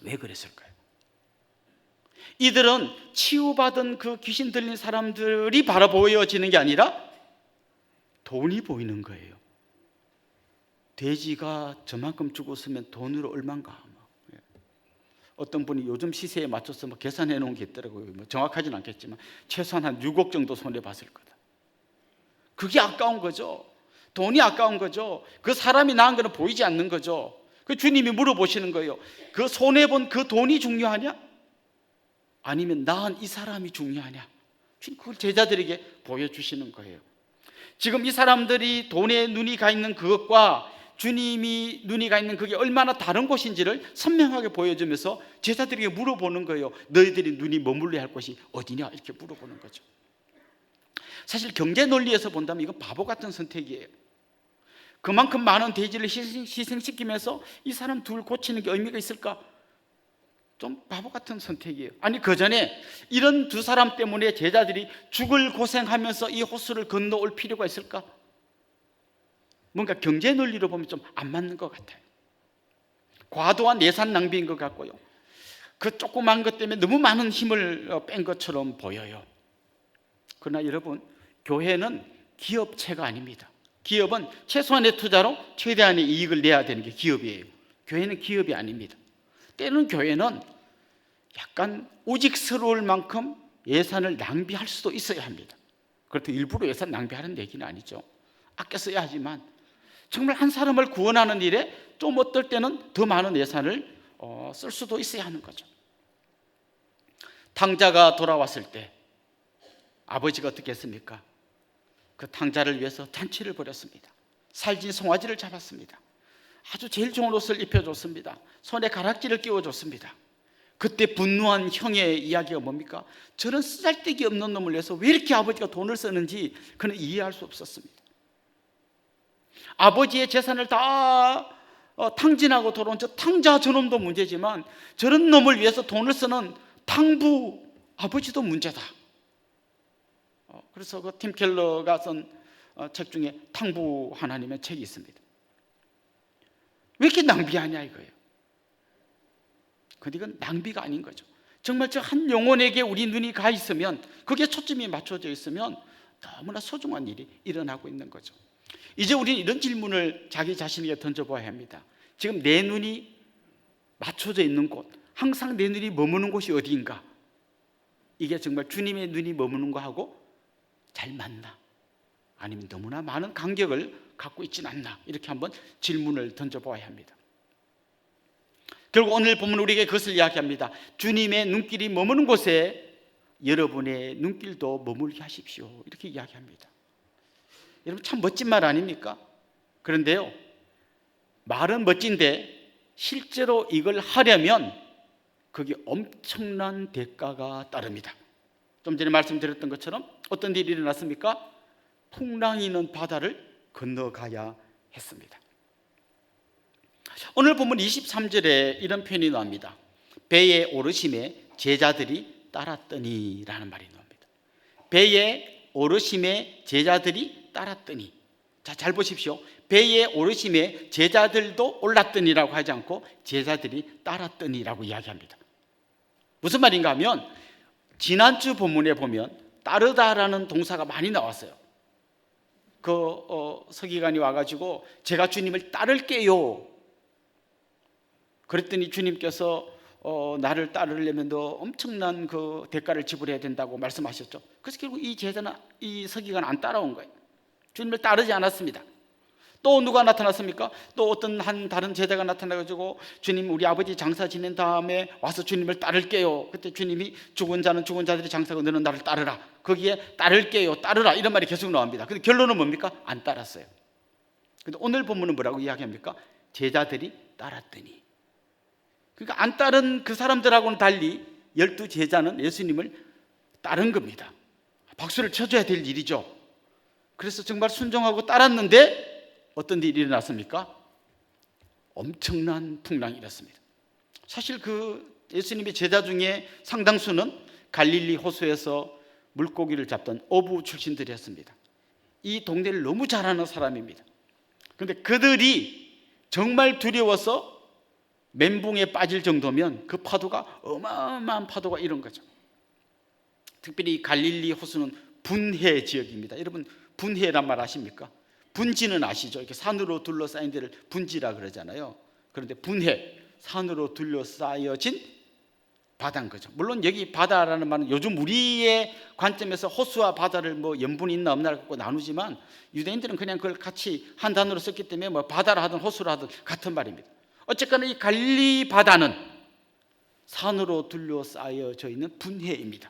왜 그랬을까요? 이들은 치유받은 그 귀신 들린 사람들이 바라보여지는 게 아니라 돈이 보이는 거예요. 돼지가 저만큼 죽었으면 돈으로 얼마인가. 어떤 분이 요즘 시세에 맞춰서 뭐 계산해 놓은 게 있더라고요. 뭐 정확하진 않겠지만 최소한 한 6억 정도 손해봤을 거다. 그게 아까운 거죠. 돈이 아까운 거죠. 그 사람이 낳은 거는 보이지 않는 거죠. 그 주님이 물어보시는 거예요. 그 손해본 그 돈이 중요하냐? 아니면 낳은 이 사람이 중요하냐? 그걸 제자들에게 보여주시는 거예요. 지금 이 사람들이 돈에 눈이 가 있는 그것과 주님이 눈이 가 있는 그게 얼마나 다른 곳인지를 선명하게 보여주면서 제자들에게 물어보는 거예요. 너희들이 눈이 머물러야 할 곳이 어디냐? 이렇게 물어보는 거죠. 사실 경제 논리에서 본다면 이건 바보 같은 선택이에요. 그만큼 많은 돼지를 희생시키면서 이 사람 둘 고치는 게 의미가 있을까? 좀 바보 같은 선택이에요. 아니 그 전에 이런 두 사람 때문에 제자들이 죽을 고생하면서 이 호수를 건너올 필요가 있을까? 뭔가 경제 논리로 보면 좀 안 맞는 것 같아요. 과도한 예산 낭비인 것 같고요. 그 조그만 것 때문에 너무 많은 힘을 뺀 것처럼 보여요. 그러나 여러분, 교회는 기업체가 아닙니다. 기업은 최소한의 투자로 최대한의 이익을 내야 되는 게 기업이에요. 교회는 기업이 아닙니다. 때로는 교회는 약간 오직스러울 만큼 예산을 낭비할 수도 있어야 합니다. 그렇다고 일부러 예산 낭비하는 얘기는 아니죠. 아껴 써야 하지만 정말 한 사람을 구원하는 일에 좀 어떨 때는 더 많은 예산을 쓸 수도 있어야 하는 거죠. 탕자가 돌아왔을 때 아버지가 어떻게 했습니까? 그 탕자를 위해서 잔치를 벌였습니다. 살진 송아지를 잡았습니다. 아주 제일 좋은 옷을 입혀줬습니다. 손에 가락지를 끼워줬습니다. 그때 분노한 형의 이야기가 뭡니까? 저런 쓰잘데기 없는 놈을 위해서 왜 이렇게 아버지가 돈을 쓰는지 그는 이해할 수 없었습니다. 아버지의 재산을 다 탕진하고 돌아온 저 탕자 저놈도 문제지만 저런 놈을 위해서 돈을 쓰는 탕부 아버지도 문제다. 그래서 그 팀 켈러가 쓴 책 중에 탕부 하나님의 책이 있습니다. 왜 이렇게 낭비하냐 이거예요. 근데 이건 낭비가 아닌 거죠. 정말 저 한 영혼에게 우리 눈이 가 있으면, 그게 초점이 맞춰져 있으면 너무나 소중한 일이 일어나고 있는 거죠. 이제 우리는 이런 질문을 자기 자신에게 던져봐야 합니다. 지금 내 눈이 맞춰져 있는 곳, 항상 내 눈이 머무는 곳이 어디인가? 이게 정말 주님의 눈이 머무는 거하고 잘 맞나? 아니면 너무나 많은 간격을 갖고 있진 않나? 이렇게 한번 질문을 던져봐야 합니다. 결국 오늘 보면 우리에게 그것을 이야기합니다. 주님의 눈길이 머무는 곳에 여러분의 눈길도 머물게 하십시오. 이렇게 이야기합니다. 여러분 참 멋진 말 아닙니까? 그런데요, 말은 멋진데 실제로 이걸 하려면 그게 엄청난 대가가 따릅니다. 좀 전에 말씀드렸던 것처럼 어떤 일이 일어났습니까? 풍랑이 있는 바다를 건너가야 했습니다. 오늘 보면 23절에 이런 표현이 나옵니다. 배에 오르심에 제자들이 따랐더니 라는 말이 나옵니다. 배에 오르심에 제자들이 따랐더니. 자, 잘 보십시오. 배에 오르심에 제자들도 올랐더니라고 하지 않고 제자들이 따랐더니라고 이야기합니다. 무슨 말인가 하면 지난주 본문에 보면 따르다라는 동사가 많이 나왔어요. 서기관이 와가지고 제가 주님을 따를게요. 그랬더니 주님께서 나를 따르려면 너 엄청난 그 대가를 지불해야 된다고 말씀하셨죠. 그래서 결국 이 제자는, 이 서기관은 안 따라온 거예요. 주님을 따르지 않았습니다. 또 누가 나타났습니까? 또 어떤 다른 제자가 나타나가지고 주님, 우리 아버지 장사 지낸 다음에 와서 주님을 따를게요. 그때 주님이 죽은 자는 죽은 자들이 장사하고 너는 나를 따르라. 거기에 따를게요, 따르라 이런 말이 계속 나옵니다. 근데 결론은 뭡니까? 안 따랐어요. 근데 오늘 본문은 뭐라고 이야기합니까? 제자들이 따랐더니. 그러니까 안 따른 그 사람들하고는 달리 12제자는 예수님을 따른 겁니다. 박수를 쳐줘야 될 일이죠. 그래서 정말 순종하고 따랐는데 어떤 일이 일어났습니까? 엄청난 풍랑이 일었습니다. 사실 그 예수님의 제자 중에 상당수는 갈릴리 호수에서 물고기를 잡던 어부 출신들이었습니다. 이 동네를 너무 잘 아는 사람입니다. 그런데 그들이 정말 두려워서 멘붕에 빠질 정도면 그 파도가 어마어마한 파도가 이런 거죠. 특별히 갈릴리 호수는 분해 지역입니다. 여러분 분해란 말 아십니까? 분지는 아시죠? 이렇게 산으로 둘러싸인 데를 분지라 그러잖아요. 그런데 분해, 산으로 둘러싸여진 바다인 거죠. 물론 여기 바다라는 말은 요즘 우리의 관점에서 호수와 바다를 뭐 연분이 있나 없나를 갖고 나누지만 유대인들은 그냥 그걸 같이 한 단어로 썼기 때문에 뭐 바다라 하든 호수라 하든 같은 말입니다. 어쨌거나 이 갈릴리 바다는 산으로 둘러싸여져 있는 분해입니다.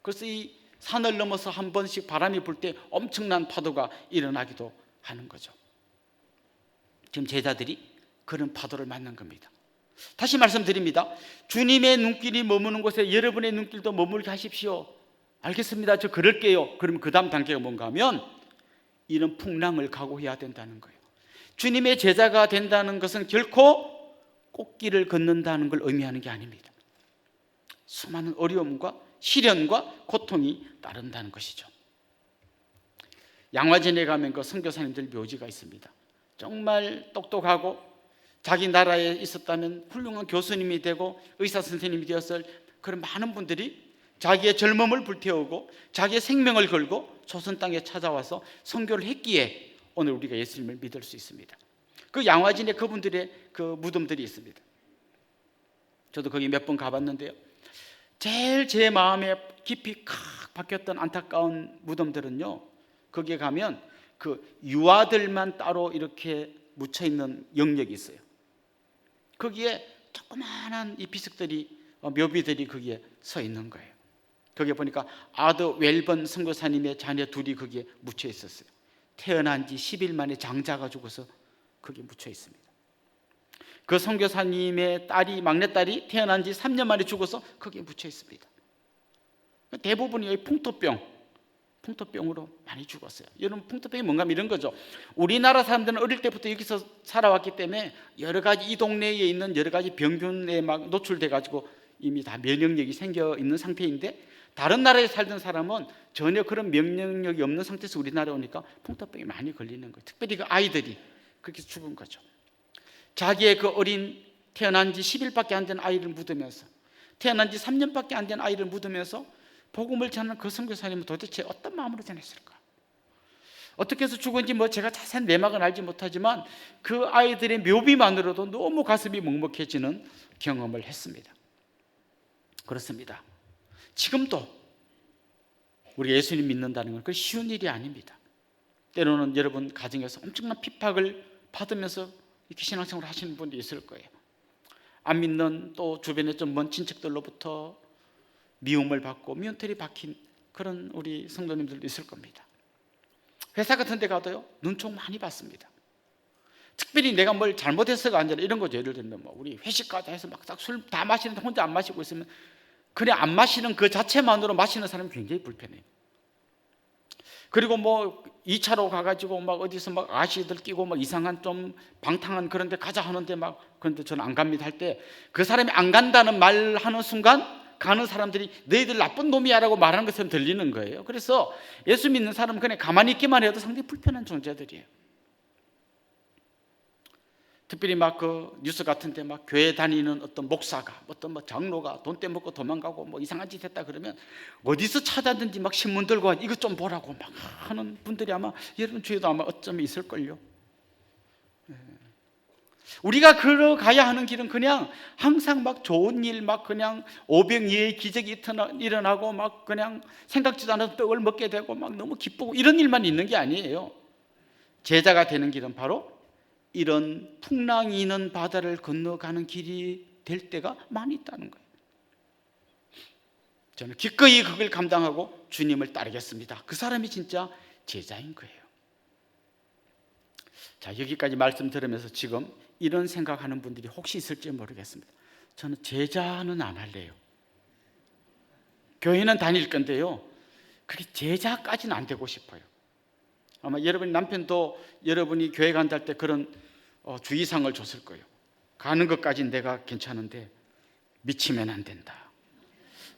그래서 이 산을 넘어서 한 번씩 바람이 불 때 엄청난 파도가 일어나기도 하는 거죠. 지금 제자들이 그런 파도를 만난 겁니다. 다시 말씀드립니다. 주님의 눈길이 머무는 곳에 여러분의 눈길도 머물게 하십시오. 알겠습니다. 저 그럴게요. 그러면 그 다음 단계가 뭔가 하면 이런 풍랑을 각오해야 된다는 거예요. 주님의 제자가 된다는 것은 결코 꽃길을 걷는다는 걸 의미하는 게 아닙니다. 수많은 어려움과 시련과 고통이 따른다는 것이죠. 양화진에 가면 그 선교사님들 묘지가 있습니다. 정말 똑똑하고 자기 나라에 있었다면 훌륭한 교수님이 되고 의사 선생님이 되었을 그런 많은 분들이 자기의 젊음을 불태우고 자기의 생명을 걸고 조선 땅에 찾아와서 선교를 했기에 오늘 우리가 예수님을 믿을 수 있습니다. 그 양화진에 그분들의 그 무덤들이 있습니다. 저도 거기 몇 번 가봤는데요. 제일 제 마음에 깊이 칵 박혔던 안타까운 무덤들은요, 거기에 가면 그 유아들만 따로 이렇게 묻혀 있는 영역이 있어요. 거기에 조그마한 이 비석들이, 묘비들이 거기에 서 있는 거예요. 거기에 보니까 아더 웰번 선교사님의 자녀 둘이 거기에 묻혀 있었어요. 태어난 지 10일 만에 장자가 죽어서 거기에 묻혀 있습니다. 그 선교사님의 막내딸이 태어난 지 3년 만에 죽어서 거기에 묻혀 있습니다. 대부분이 풍토병으로 많이 죽었어요. 여러분, 풍토병이 뭔가 이런 거죠. 우리나라 사람들은 어릴 때부터 여기서 살아왔기 때문에 여러 가지 이 동네에 있는 여러 가지 병균에 막 노출돼 가지고 이미 다 면역력이 생겨 있는 상태인데, 다른 나라에 살던 사람은 전혀 그런 면역력이 없는 상태에서 우리나라에 오니까 풍토병이 많이 걸리는 거예요. 특별히 그 아이들이 그렇게 죽은 거죠. 자기의 그 어린 태어난 지 10일밖에 안 된 아이를 묻으면서, 태어난 지 3년밖에 안 된 아이를 묻으면서 복음을 전하는 그 선교사님은 도대체 어떤 마음으로 전했을까? 어떻게 해서 죽은지 제가 자세한 내막은 알지 못하지만 그 아이들의 묘비만으로도 너무 가슴이 먹먹해지는 경험을 했습니다. 그렇습니다. 지금도 우리 예수님 믿는다는 건 그 쉬운 일이 아닙니다. 때로는 여러분 가정에서 엄청난 핍박을 받으면서 이렇게 신앙생활을 하시는 분도 있을 거예요. 안 믿는 또 주변에 좀 먼 친척들로부터 미움을 받고 미움털이 박힌 그런 우리 성도님들도 있을 겁니다. 회사 같은 데 가도요, 눈총 많이 받습니다. 특별히 내가 뭘 잘못해서가 아니라 이런 거죠. 예를 들면 우리 회식까지 해서 막 술 다 마시는데 혼자 안 마시고 있으면 그냥 안 마시는 그 자체만으로 마시는 사람이 굉장히 불편해요. 그리고 2차로 가가지고 막 어디서 막 아시들 끼고 막 이상한 좀 방탕한 그런 데 가자 하는데 그런데 저는 안 갑니다 할 때 그 사람이 안 간다는 말 하는 순간 가는 사람들이 너희들 나쁜 놈이야 라고 말하는 것처럼 들리는 거예요. 그래서 예수 믿는 사람은 그냥 가만히 있기만 해도 상당히 불편한 존재들이에요. 특별히 그 뉴스 같은데 교회 다니는 어떤 목사가 어떤 장로가 돈 떼먹고 도망가고 이상한 짓 했다 그러면 어디서 찾았는지 신문 들고 이것 좀 보라고 하는 분들이 아마 여러분 주위에도 아마 어쩌면 있을걸요. 우리가 걸어가야 하는 길은 그냥 항상 좋은 일 그냥 오병이의 기적이 일어나고 그냥 생각지도 않은 떡을 먹게 되고 너무 기쁘고 이런 일만 있는 게 아니에요. 제자가 되는 길은 바로 이런 풍랑이 있는 바다를 건너가는 길이 될 때가 많이 있다는 거예요. 저는 기꺼이 그걸 감당하고 주님을 따르겠습니다. 그 사람이 진짜 제자인 거예요. 자, 여기까지 말씀 들으면서 지금 이런 생각하는 분들이 혹시 있을지 모르겠습니다. 저는 제자는 안 할래요. 교회는 다닐 건데요, 그게 제자까지는 안 되고 싶어요. 아마 여러분 남편도 여러분이 교회 간다 할 때 그런 주의사항을 줬을 거예요. 가는 것까지는 내가 괜찮은데 미치면 안 된다.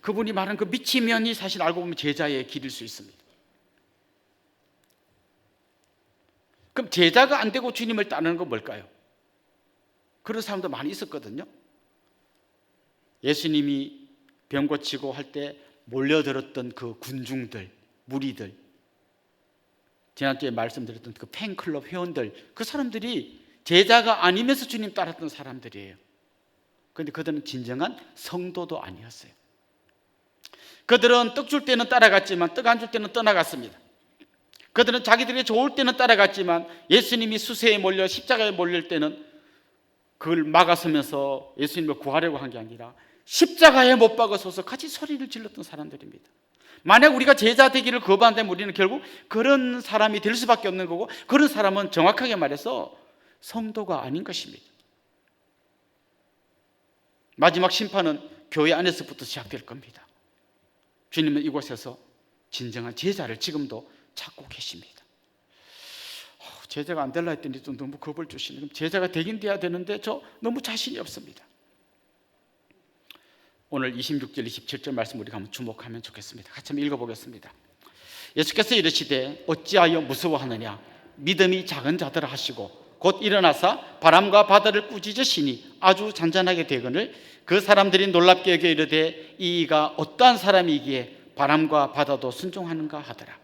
그분이 말한 그 미치면이 사실 알고 보면 제자의 길일 수 있습니다. 그럼 제자가 안 되고 주님을 따르는 건 뭘까요? 그런 사람도 많이 있었거든요. 예수님이 병 고치고 할 때 몰려들었던 그 군중들, 무리들, 지난주에 말씀드렸던 그 팬클럽 회원들, 그 사람들이 제자가 아니면서 주님 따랐던 사람들이에요. 그런데 그들은 진정한 성도도 아니었어요. 그들은 떡 줄 때는 따라갔지만 떡 안 줄 때는 떠나갔습니다. 그들은 자기들이 좋을 때는 따라갔지만 예수님이 수세에 몰려 십자가에 몰릴 때는 그걸 막아서면서 예수님을 구하려고 한 게 아니라 십자가에 못 박아서서 같이 소리를 질렀던 사람들입니다. 만약 우리가 제자 되기를 거부한다면 우리는 결국 그런 사람이 될 수밖에 없는 거고, 그런 사람은 정확하게 말해서 성도가 아닌 것입니다. 마지막 심판은 교회 안에서부터 시작될 겁니다. 주님은 이곳에서 진정한 제자를 지금도 찾고 계십니다. 제자가 안 될라 했더니 또 너무 겁을 주시네. 그럼 제자가 되긴 돼야 되는데 저 너무 자신이 없습니다. 오늘 26절 27절 말씀 우리가 한번 주목하면 좋겠습니다. 같이 한번 읽어보겠습니다. 예수께서 이르시되 어찌하여 무서워하느냐, 믿음이 작은 자들아 하시고 곧 일어나사 바람과 바다를 꾸짖으시니 아주 잔잔하게 되거늘 그 사람들이 놀랍게 여겨 이르되 이가 어떠한 사람이기에 바람과 바다도 순종하는가 하더라.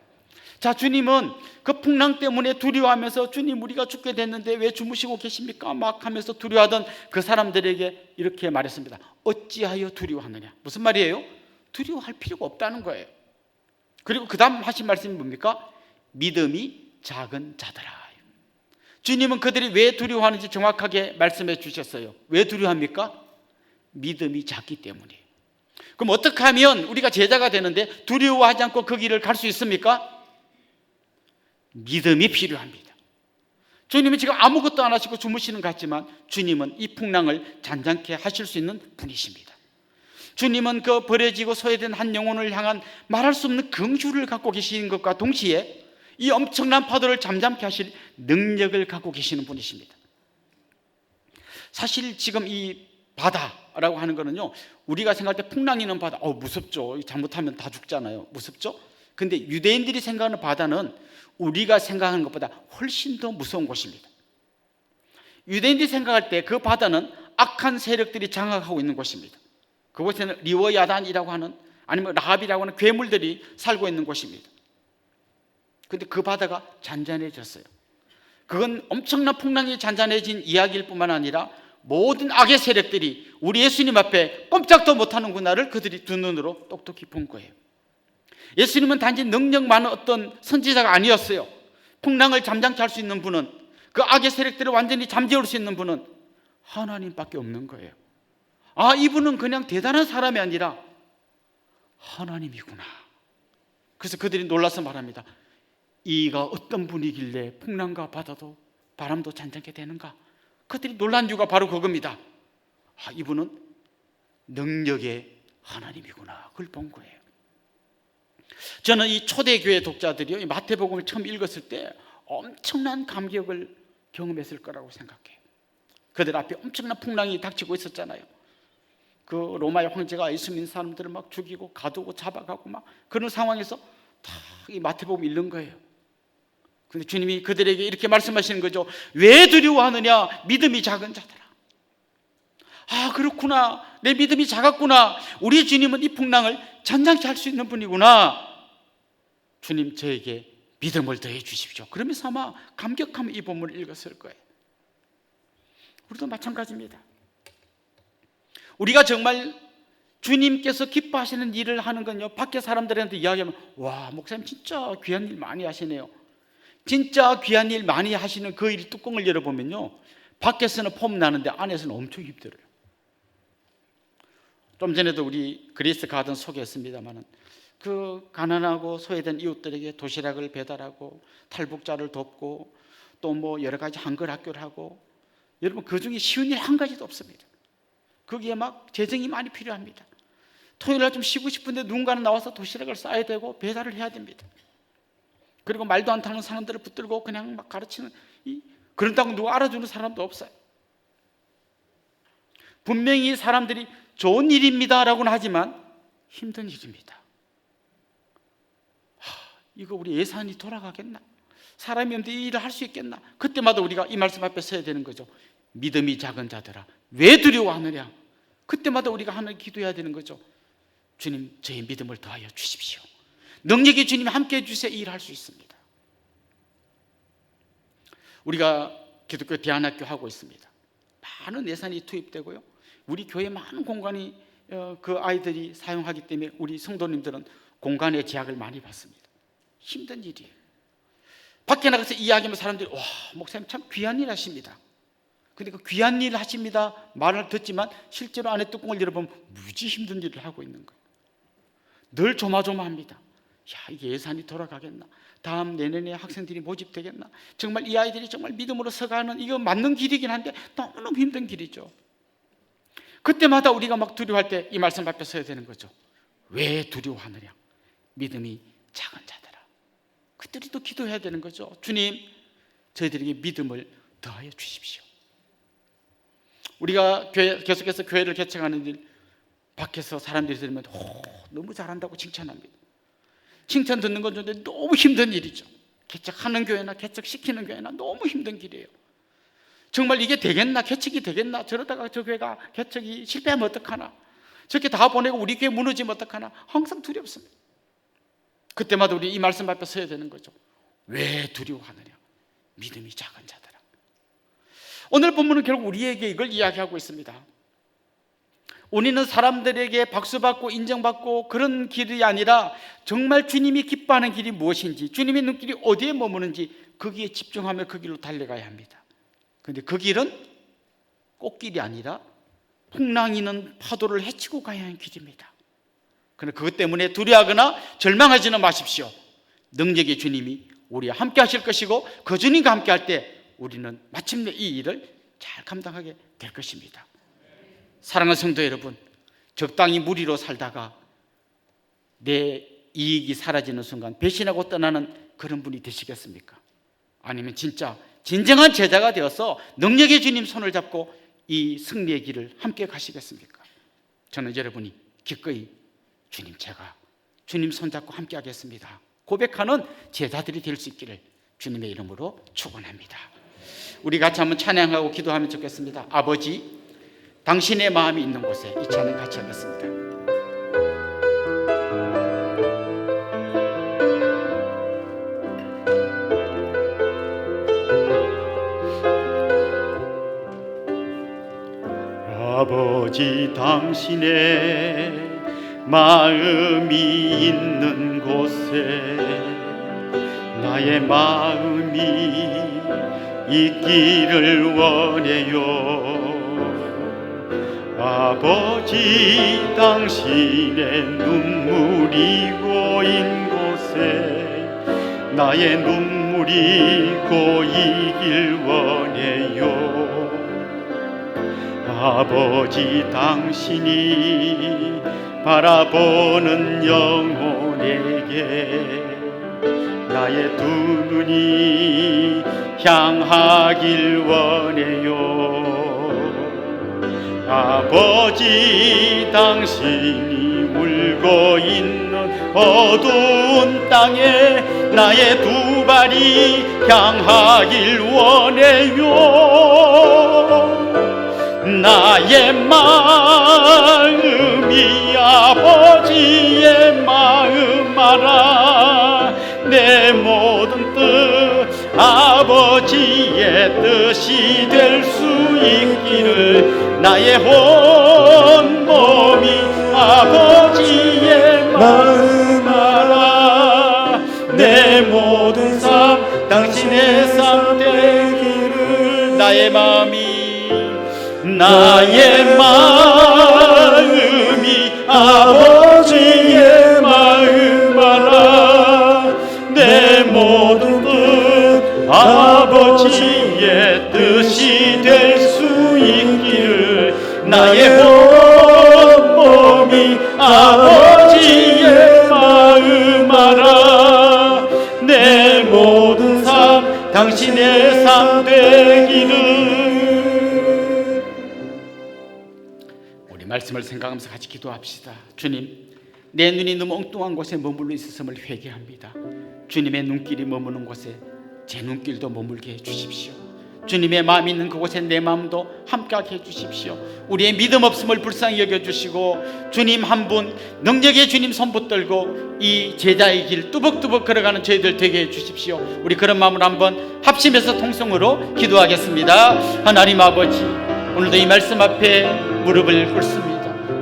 자, 주님은 그 풍랑 때문에 두려워하면서 주님 우리가 죽게 됐는데 왜 주무시고 계십니까? 막 하면서 두려워하던 그 사람들에게 이렇게 말했습니다. 어찌하여 두려워하느냐. 무슨 말이에요? 두려워할 필요가 없다는 거예요. 그리고 그 다음 하신 말씀이 뭡니까? 믿음이 작은 자들아. 주님은 그들이 왜 두려워하는지 정확하게 말씀해 주셨어요. 왜 두려워합니까? 믿음이 작기 때문이에요. 그럼 어떻게 하면 우리가 제자가 되는데 두려워하지 않고 그 길을 갈 수 있습니까? 믿음이 필요합니다. 주님은 지금 아무것도 안 하시고 주무시는 것 같지만 주님은 이 풍랑을 잔잔케 하실 수 있는 분이십니다. 주님은 그 버려지고 소외된 한 영혼을 향한 말할 수 없는 긍휼을 갖고 계시는 것과 동시에 이 엄청난 파도를 잠잠케 하실 능력을 갖고 계시는 분이십니다. 사실 지금 이 바다라고 하는 거는요, 우리가 생각할 때 풍랑이 있는 바다, 무섭죠. 잘못하면 다 죽잖아요. 무섭죠. 근데 유대인들이 생각하는 바다는 우리가 생각하는 것보다 훨씬 더 무서운 곳입니다. 유대인들이 생각할 때 그 바다는 악한 세력들이 장악하고 있는 곳입니다. 그곳에는 리워야단이라고 하는, 아니면 라합이라고 하는 괴물들이 살고 있는 곳입니다. 근데 그 바다가 잔잔해졌어요. 그건 엄청난 풍랑이 잔잔해진 이야기일 뿐만 아니라 모든 악의 세력들이 우리 예수님 앞에 꼼짝도 못하는구나를 그들이 두 눈으로 똑똑히 본 거예요. 예수님은 단지 능력 많은 어떤 선지자가 아니었어요. 풍랑을 잠잠케 할 수 있는 분은, 그 악의 세력들을 완전히 잠재울 수 있는 분은 하나님밖에 없는 거예요. 이분은 그냥 대단한 사람이 아니라 하나님이구나. 그래서 그들이 놀라서 말합니다. 이가 어떤 분이길래 풍랑과 바다도 바람도 잔잔케 되는가? 그들이 놀란 이유가 바로 그겁니다. 이분은 능력의 하나님이구나. 그걸 본 거예요. 저는 이 초대교회 독자들이 마태복음을 처음 읽었을 때 엄청난 감격을 경험했을 거라고 생각해요. 그들 앞에 엄청난 풍랑이 닥치고 있었잖아요. 그 로마의 황제가 예수 믿는 사람들을 막 죽이고 가두고 잡아가고 막 그런 상황에서 다 이 마태복음 읽는 거예요. 근데 주님이 그들에게 이렇게 말씀하시는 거죠. 왜 두려워하느냐? 믿음이 작은 자들아. 그렇구나. 내 믿음이 작았구나. 우리 주님은 이 풍랑을 잔잔케 할 수 있는 분이구나. 주님, 저에게 믿음을 더해 주십시오. 그러면서 아마 감격하며 이 본문을 읽었을 거예요. 우리도 마찬가지입니다. 우리가 정말 주님께서 기뻐하시는 일을 하는 건요, 밖에 사람들한테 이야기하면 와, 목사님 진짜 귀한 일 많이 하시네요. 진짜 귀한 일 많이 하시는 그 일 뚜껑을 열어보면요, 밖에서는 폼 나는데 안에서는 엄청 힘들어요. 좀 전에도 우리 그리스 가든 소개했습니다만, 그 가난하고 소외된 이웃들에게 도시락을 배달하고 탈북자를 돕고 또 뭐 여러 가지 한글 학교를 하고, 여러분 그 중에 쉬운 일 한 가지도 없습니다. 거기에 막 재정이 많이 필요합니다. 토요일 날 좀 쉬고 싶은데 누군가는 나와서 도시락을 싸야 되고 배달을 해야 됩니다. 그리고 말도 안 타는 사람들을 붙들고 그냥 막 가르치는, 그런다고 누가 알아주는 사람도 없어요. 분명히 사람들이 좋은 일입니다라고는 하지만 힘든 일입니다. 이거 우리 예산이 돌아가겠나? 사람이 없는데 이 일을 할 수 있겠나? 그때마다 우리가 이 말씀 앞에 서야 되는 거죠. 믿음이 작은 자들아, 왜 두려워하느냐? 그때마다 우리가 하나님 기도해야 되는 거죠. 주님, 저의 믿음을 더하여 주십시오. 능력이 주님이 함께해 주셔야 이 일을 할 수 있습니다. 우리가 기독교 대안학교 하고 있습니다. 많은 예산이 투입되고요, 우리 교회 많은 공간이 그 아이들이 사용하기 때문에 우리 성도님들은 공간의 제약을 많이 받습니다. 힘든 일이에요. 밖에 나가서 이야기하면 사람들이 와, 목사님 참 귀한 일 하십니다. 근데 그 귀한 일 하십니다 말을 듣지만 실제로 안에 뚜껑을 열어보면 무지 힘든 일을 하고 있는 거예요. 늘 조마조마합니다. 이게 예산이 돌아가겠나? 다음 내년에 학생들이 모집되겠나? 정말 이 아이들이 정말 믿음으로 서가는, 이거 맞는 길이긴 한데 너무너무 힘든 길이죠. 그때마다 우리가 막 두려워할 때 이 말씀 앞에 서야 되는 거죠. 왜 두려워하느냐? 믿음이 작은 자들아. 그들이 또 기도해야 되는 거죠. 주님, 저희들에게 믿음을 더하여 주십시오. 우리가 계속해서 교회를 개척하는 일, 밖에서 사람들이 들으면 너무 잘한다고 칭찬합니다. 칭찬 듣는 건 좋은데 너무 힘든 일이죠. 개척하는 교회나 개척시키는 교회나 너무 힘든 길이에요. 정말 이게 되겠나? 개척이 되겠나? 저러다가 저 교회가 개척이 실패하면 어떡하나? 저렇게 다 보내고 우리 교회 무너지면 어떡하나? 항상 두렵습니다. 그때마다 우리 이 말씀 앞에 서야 되는 거죠. 왜 두려워하느냐? 믿음이 작은 자들아. 오늘 본문은 결국 우리에게 이걸 이야기하고 있습니다. 우리는 사람들에게 박수받고 인정받고 그런 길이 아니라 정말 주님이 기뻐하는 길이 무엇인지, 주님의 눈길이 어디에 머무는지 거기에 집중하며 그 길로 달려가야 합니다. 그런데 그 길은 꽃길이 아니라 풍랑이는 파도를 헤치고 가야 하는 길입니다. 그러나 그것 때문에 두려워하거나 절망하지는 마십시오. 능력의 주님이 우리와 함께 하실 것이고 그 주님과 함께 할 때 우리는 마침내 이 일을 잘 감당하게 될 것입니다. 사랑하는 성도 여러분, 적당히 무리로 살다가 내 이익이 사라지는 순간 배신하고 떠나는 그런 분이 되시겠습니까? 아니면 진짜 진정한 제자가 되어서 능력의 주님 손을 잡고 이 승리의 길을 함께 가시겠습니까? 저는 여러분이 기꺼이 주님, 제가 주님 손잡고 함께 하겠습니다 고백하는 제자들이 될 수 있기를 주님의 이름으로 축원합니다. 우리 같이 한번 찬양하고 기도하면 좋겠습니다. 아버지, 당신의 마음이 있는 곳에 이 찬양 같이 하겠습니다. 아버지, 당신의 마음이 있는 곳에 나의 마음이 있기를 원해요. 아버지, 당신의 눈물이 고인 곳에 나의 눈물이 고이길 원해요. 아버지, 당신이 바라보는 영혼에게 나의 두 눈이 향하길 원해요. 아버지, 당신이 울고 있는 어두운 땅에 나의 두 발이 향하길 원해요. 나의 마음이 아버지의 마음 알아. 내 모든 뜻 아버지의 뜻이 될 수 있기를 나의 온 몸이 아버지의 마음 알아. 내 모든 삶 당신의 삶 되기를 나의 마음이 아버지의 마음 알아. 내 모든 뜻 아버지의 뜻이 될 수 있기를 나의 온 몸이 아버지의 마음 알아. 내 모든 삶 당신의 삶 되기를. 말씀을 생각하면서 같이 기도합시다. 주님, 내 눈이 너무 엉뚱한 곳에 머물러 있었음을 회개합니다. 주님의 눈길이 머무는 곳에 제 눈길도 머물게 해주십시오. 주님의 마음이 있는 그곳에 내 마음도 함께하게 해주십시오. 우리의 믿음 없음을 불쌍히 여겨주시고 주님 한 분 능력의 주님 손 붙들고 이 제자의 길 뚜벅뚜벅 걸어가는 저희들 되게 해주십시오. 우리 그런 마음으로 한번 합심해서 통성으로 기도하겠습니다. 하나님 아버지, 오늘도 이 말씀 앞에 무릎을 꿇습니다.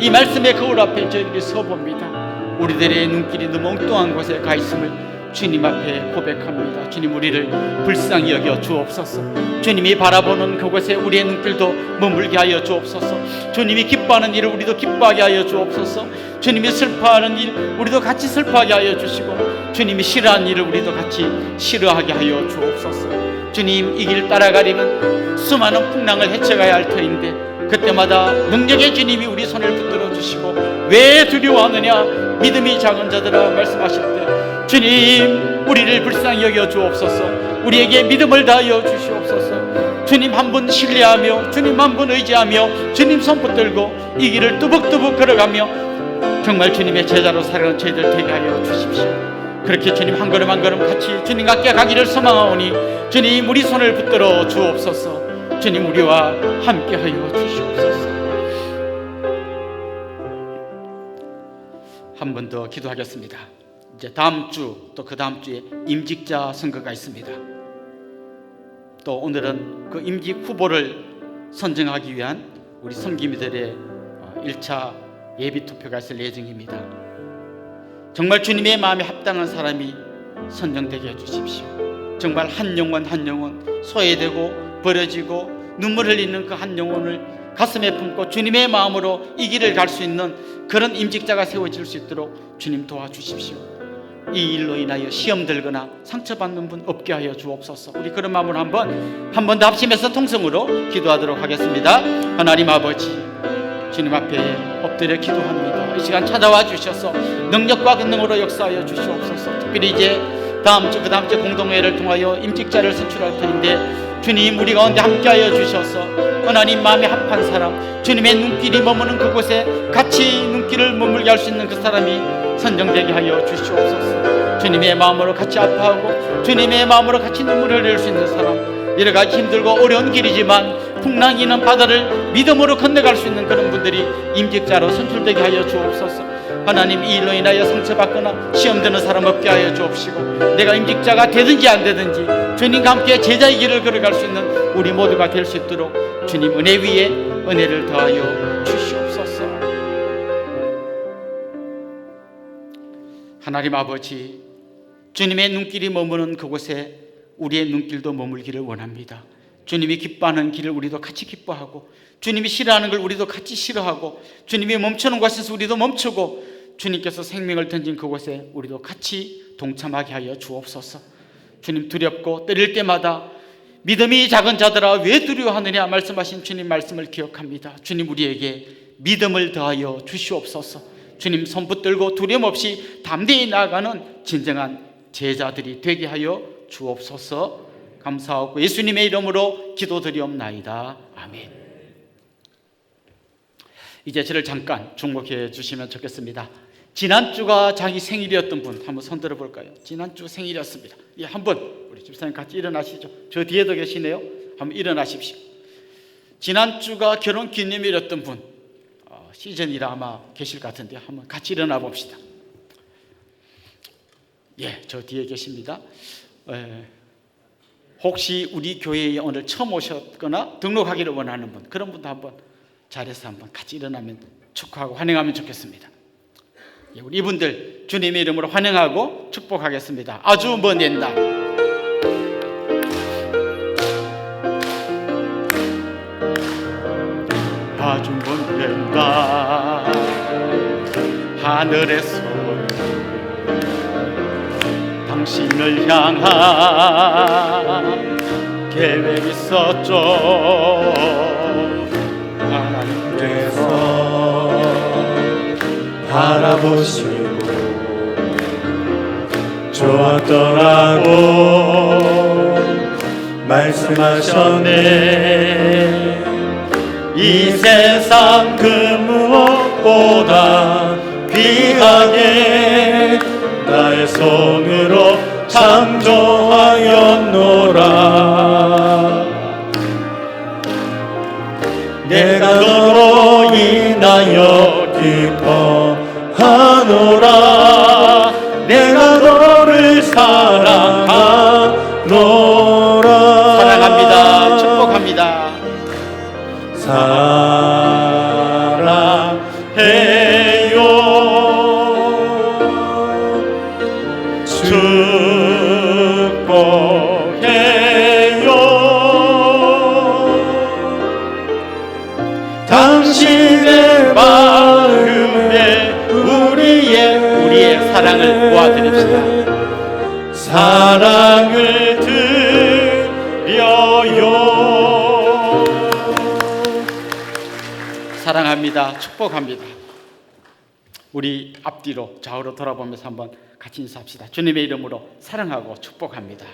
이 말씀의 거울 앞에 저희들이 서봅니다. 우리들의 눈길이 너무 엉뚱한 곳에 가 있음을 주님 앞에 고백합니다. 주님, 우리를 불쌍히 여겨 주옵소서. 주님이 바라보는 그곳에 우리의 눈길도 머물게 하여 주옵소서. 주님이 기뻐하는 일을 우리도 기뻐하게 하여 주옵소서. 주님이 슬퍼하는 일 우리도 같이 슬퍼하게 하여 주시고, 주님이 싫어하는 일을 우리도 같이 싫어하게 하여 주옵소서. 주님, 이 길 따라가려면 수많은 풍랑을 헤쳐가야 할 터인데 그때마다 능력의 주님이 우리 손을 붙들어 주시고 왜 두려워하느냐 믿음이 작은 자들아 말씀하실 때 주님, 우리를 불쌍히 여겨 주옵소서. 우리에게 믿음을 다하여 주시옵소서. 주님 한 분 신뢰하며 주님 한 분 의지하며 주님 손 붙들고 이 길을 뚜벅뚜벅 걸어가며 정말 주님의 제자로 살아가는 저희들 되게 하여 주십시오. 그렇게 주님 한 걸음 한 걸음 같이 주님과 함께 가기를 소망하오니 주님, 우리 손을 붙들어 주옵소서. 주님, 우리와 함께 하여 주시옵소서. 한 번 더 기도하겠습니다. 이제 다음 주 또 그 다음 주에 임직자 선거가 있습니다. 또 오늘은 그 임직 후보를 선정하기 위한 우리 섬김이들의 1차 예비 투표가 있을 예정입니다. 정말 주님의 마음에 합당한 사람이 선정되게 해주십시오. 정말 한 영혼 한 영혼 소외되고 버려지고 눈물 흘리는 그 한 영혼을 가슴에 품고 주님의 마음으로 이 길을 갈 수 있는 그런 임직자가 세워질 수 있도록 주님 도와주십시오. 이 일로 인하여 시험 들거나 상처받는 분 없게 하여 주옵소서. 우리 그런 마음으로 한 번 더 합심해서 통성으로 기도하도록 하겠습니다. 하나님 아버지, 주님 앞에 엎드려 기도합니다. 이 시간 찾아와 주셔서 능력과 권능으로 역사하여 주시옵소서. 특별히 이제 다음 주 그 다음 주 공동회를 통하여 임직자를 선출할 터인데 주님 우리 가운데 함께하여 주셔서 하나님 마음에 합한 사람, 주님의 눈길이 머무는 그곳에 같이 눈길을 머물게 할 수 있는 그 사람이 선정되게 하여 주시옵소서. 주님의 마음으로 같이 아파하고 주님의 마음으로 같이 눈물을 흘릴 수 있는 사람, 여러 가지 힘들고 어려운 길이지만 풍랑이 있는 바다를 믿음으로 건너갈 수 있는 그런 분들이 임직자로 선출되게 하여 주옵소서. 하나님, 이 일로 인하여 상처받거나 시험되는 사람 없게 하여 주옵시고, 내가 임직자가 되든지 안 되든지 주님과 함께 제자의 길을 걸어갈 수 있는 우리 모두가 될 수 있도록 주님 은혜 위에 은혜를 더하여 주시옵소서. 하나님 아버지, 주님의 눈길이 머무는 그곳에 우리의 눈길도 머물기를 원합니다. 주님이 기뻐하는 길을 우리도 같이 기뻐하고, 주님이 싫어하는 걸 우리도 같이 싫어하고, 주님이 멈추는 곳에서 우리도 멈추고, 주님께서 생명을 던진 그곳에 우리도 같이 동참하게 하여 주옵소서. 주님, 두렵고 떨릴 때마다 믿음이 작은 자들아 왜 두려워하느냐 말씀하신 주님 말씀을 기억합니다. 주님, 우리에게 믿음을 더하여 주시옵소서. 주님, 손 붙들고 두려움 없이 담대히 나아가는 진정한 제자들이 되게 하여 주옵소서. 감사하고 예수님의 이름으로 기도드리옵나이다. 아멘. 이제 저를 잠깐 주목해 주시면 좋겠습니다. 지난주가 자기 생일이었던 분 한번 손 들어볼까요? 지난주 생일이었습니다. 예, 한번 우리 집사님 같이 일어나시죠. 저 뒤에도 계시네요. 한번 일어나십시오. 지난주가 결혼 기념일이었던 분, 시즌이라 아마 계실 것 같은데 한번 같이 일어나 봅시다. 예, 저 뒤에 계십니다. 혹시 우리 교회에 오늘 처음 오셨거나 등록하기를 원하는 분, 그런 분도 한번 자리에서 한번 같이 일어나면 축하하고 환영하면 좋겠습니다. 예, 우리 이분들 주님의 이름으로 환영하고 축복하겠습니다. 아주 먼 옛날, 아주 먼 옛날 하늘에서 당신을 향한 계획이 있었죠. 하나님께서 바라보시고 좋았더라고 말씀하셨네. 이 세상 그 무엇보다 귀하게 나의 손으로 창조하였노라. 내가 너로 인하여 기뻐하노라. 내가 너를 사랑하노라. 사랑합니다. 축복합니다. 사랑해요. 당신의 마음에 우리의 사랑을 모아드립시다. 사랑을 드려요. 사랑합니다. 축복합니다. 우리 앞뒤로 좌우로 돌아보면서 한번 같이 인사합시다. 주님의 이름으로 사랑하고 축복합니다.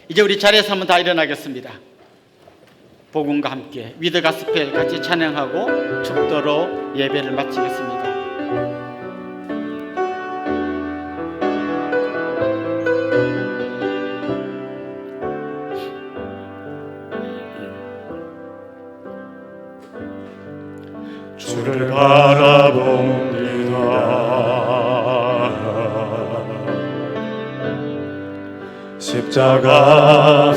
이제 우리 자리에서 한번 다 일어나겠습니다. 복음과 함께 위드 가스펠 같이 찬양하고 축도로 예배를 마치겠습니다. 주를 바라봅니다. 십자가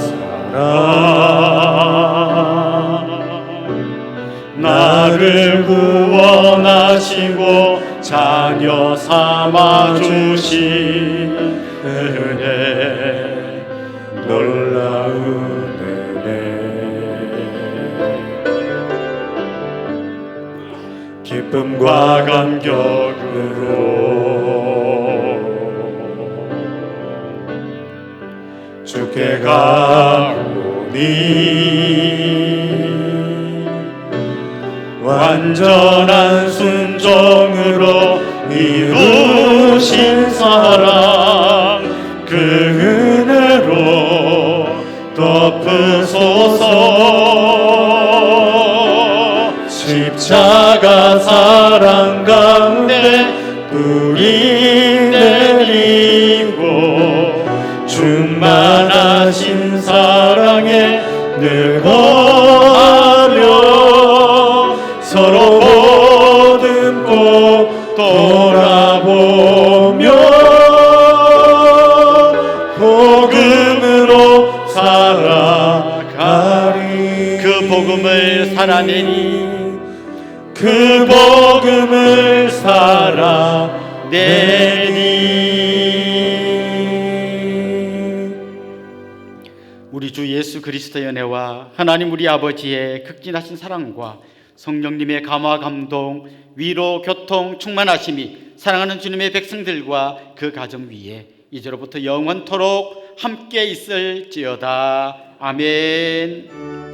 나를 구원하시고 자녀 삼아주신 은혜, 놀라운 은혜. 기쁨 믿음과 감격으로 주께 가오니 완전한 순종으로 이루신 사랑 그 은혜로 덮으소서. 십자가 사랑 가운데 뿌리 내리고 충만하신 사랑에 늘 거하며 서로 보듬고 돌아보며 복음으로 살아가리. 그 복음을 살아내니 그 복음을 살아내니. 우리 주 예수 그리스도의 은혜와 하나님 우리 아버지의 극진하신 사랑과 성령님의 감화 감동 위로 교통 충만하심이 사랑하는 주님의 백성들과 그 가정 위에 이제로부터 영원토록 함께 있을지어다. 아멘.